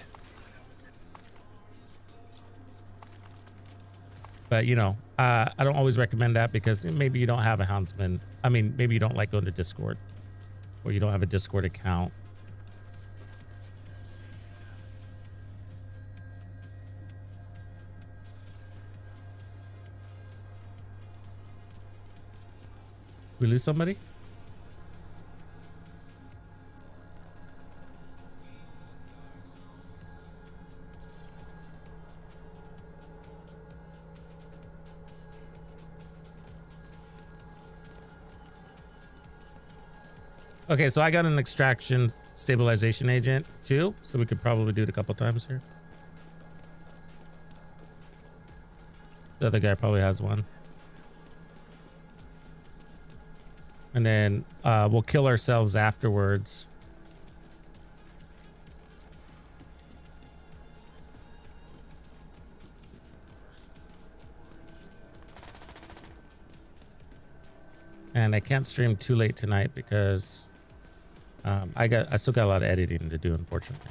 But, you know, I don't always recommend that because maybe you don't have a Houndsman. I mean, maybe you don't like going to Discord, or you don't have a Discord account. We lose somebody? Okay, so I got an extraction stabilization agent too, so we could probably do it a couple times here. The other guy probably has one. And then we'll kill ourselves afterwards. And I can't stream too late tonight because I still got a lot of editing to do, unfortunately.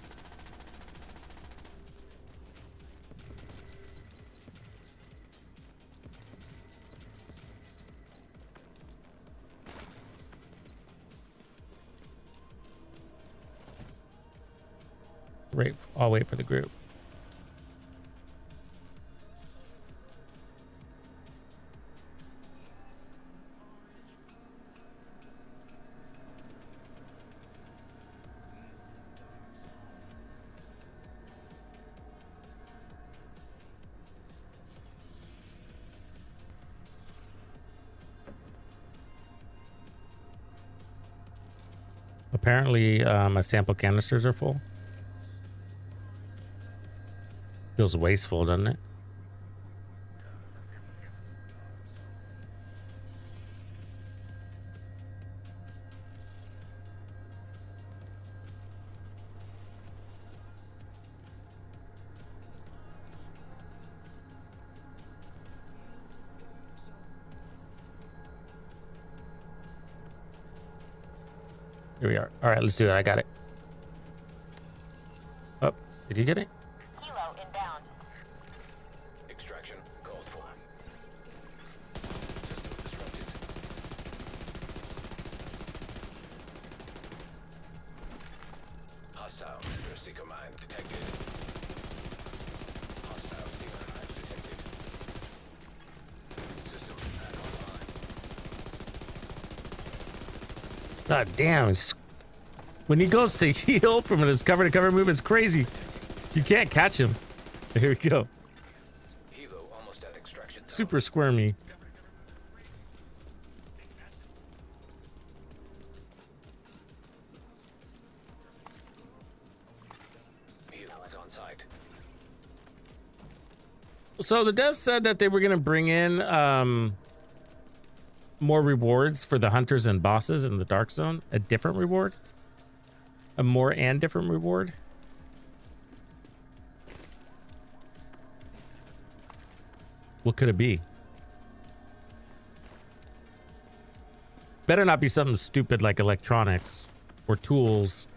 I'll wait for the group. Apparently, my sample canisters are full. Feels wasteful, doesn't it? Here we are. All right, let's do it. I got it. Oh, did you get it? Kilo inbound. Extraction called for. System disrupted. Hostile Seeker mine detected. Hostile Stealer hive detected. System back online. God damn. When he goes to heal from his cover to cover move, it's crazy. You can't catch him. Here we go. Hilo almost at extraction. Super squirmy. Hilo is on site. So the devs said that they were going to bring in more rewards for the hunters and bosses in the Dark Zone. A different reward. A more and different reward. What could it be? Better not be something stupid like electronics or tools.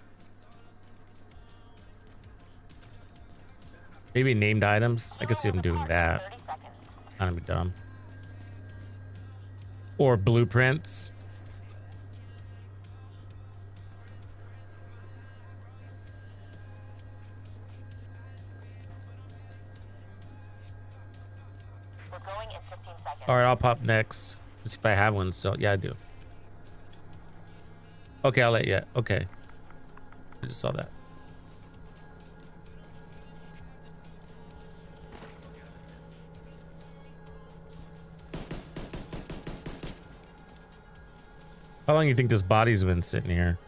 Maybe named items. I can see them doing that. Kind of dumb. Or blueprints. All right, I'll pop next. Let's see if I have one. So yeah, I do. Okay, I'll let you. Okay. I just saw that. How long do you think this body's been sitting here?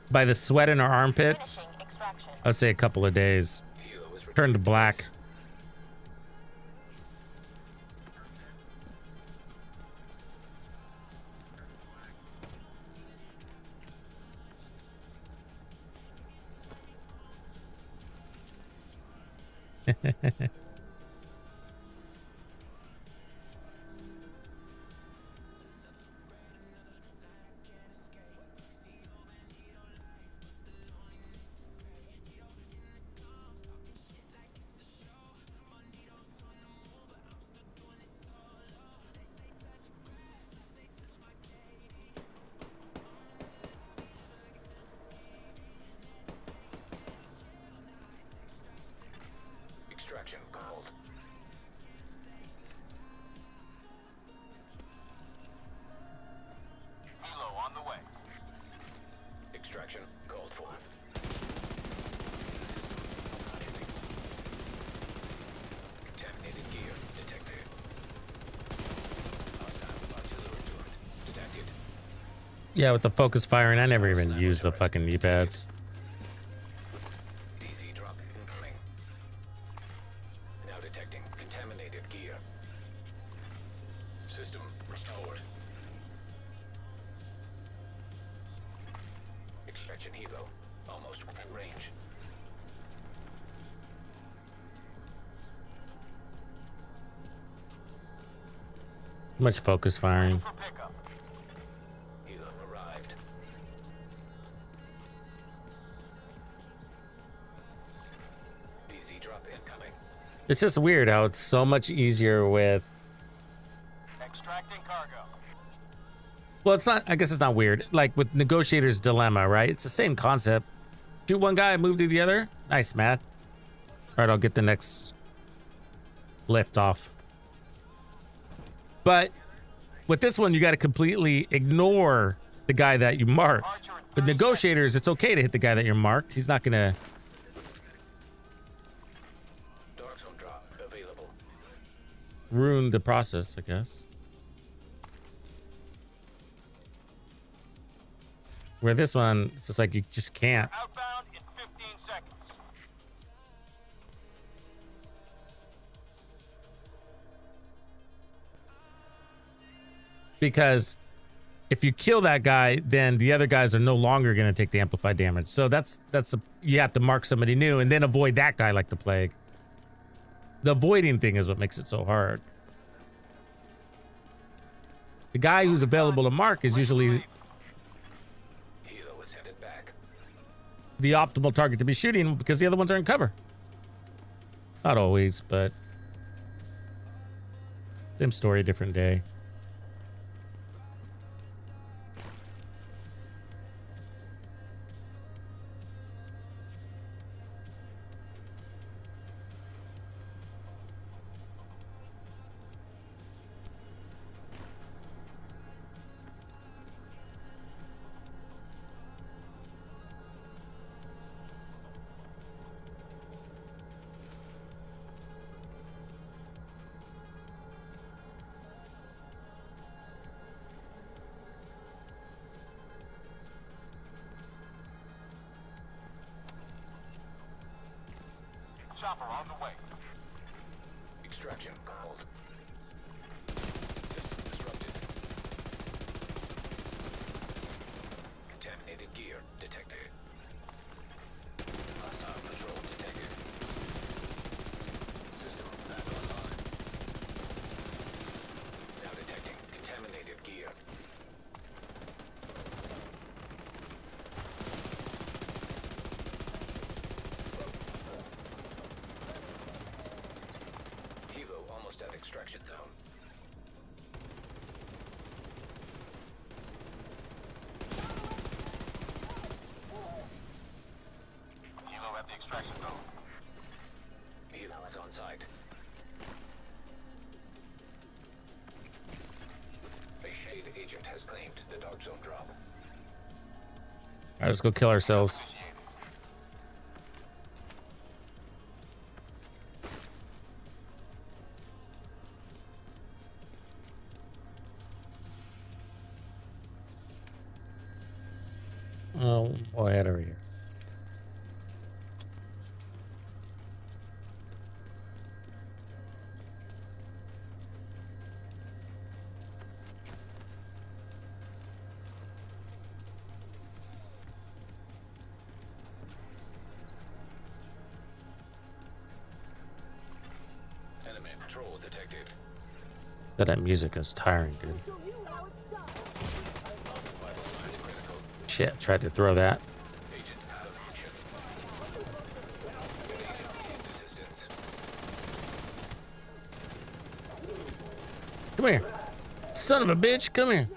By the sweat in our armpits, I'd say a couple of days. Turned to black. Extraction called. Helo on the way. Extraction called for. Contaminated gear detected. Hostile artillery turret detected. Yeah, with the focus firing, I never even used the fucking knee pads. DZ drop incoming. Now detecting contaminated gear. System restored. Extraction helo almost within range. Much focus firing. For pickup. Helo arrived. DZ drop incoming. It's just weird how it's so much easier with. Extracting cargo. Well, it's not. I guess it's not weird. Like with Negotiator's Dilemma, right? It's the same concept. Shoot one guy, move to the other. Nice, Matt. All right, I'll get the next lift off. But with this one, you got to completely ignore the guy that you marked. With Negotiators, it's okay to hit the guy that you're marked. He's not gonna Dark zone drop available. ruin the process, I guess. Where this one, it's just like you just can't. Outbound in 15 seconds. Because if you kill that guy, then the other guys are no longer going to take the amplified damage. So you have to mark somebody new and then avoid that guy like the plague. The avoiding thing is what makes it so hard. The guy who's available to mark is usually Helo is headed back. the optimal target to be shooting because the other ones are in cover. Not always, but same story, different day. Chopper on the way. Extraction called. System disrupted. Contaminated gear detected. Hostile patrol detected. System back extraction zone. Helo at the extraction zone. Helo is on site. A Shade agent has claimed the dark zone drop. All right, let's go kill ourselves. Oh, boy, head over here. Enemy patrol detected. That music is tiring, dude. Vital signs critical. Shit, tried to throw that. Agent out of action. Agent needs assistance. Come here. Son of a bitch, come here.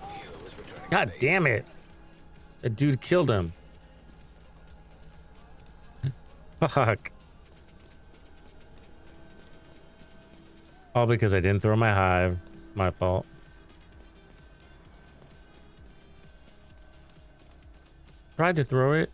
Helo is returning. God damn it. That dude killed him. Fuck. All because I didn't throw my hive. My fault. Tried to throw it.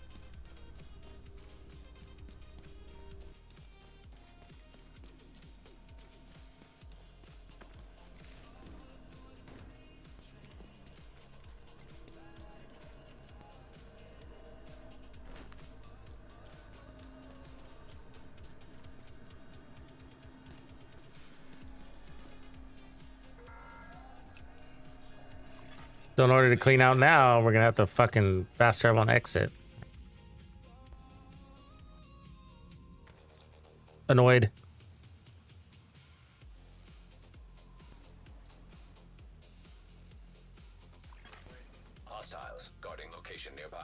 So in order to clean out now, we're gonna have to fucking fast travel and exit. Annoyed. Hostiles guarding location nearby.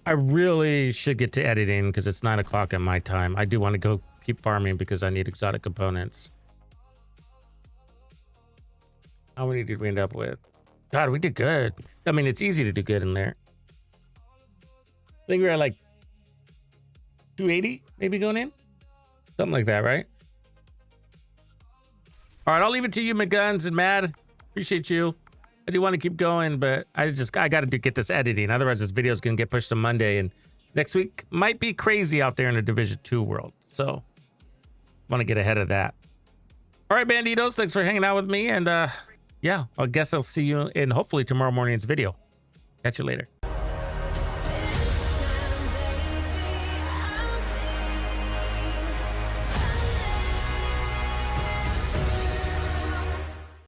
I really should get to editing because it's 9 o'clock at my time. I do want to go keep farming because I need exotic components. How many did we end up with? God, we did good. I mean, it's easy to do good in there. I think we were at like 280 maybe going in. Something like that, right? All right, I'll leave it to you, McGuns and Mad. Appreciate you. I do want to keep going, but I got to get this editing. Otherwise, this video is going to get pushed to Monday, and next week might be crazy out there in the Division 2 world. So, want to get ahead of that. All right, Bandidos, thanks for hanging out with me, and yeah, I guess I'll see you in hopefully tomorrow morning's video. Catch you later.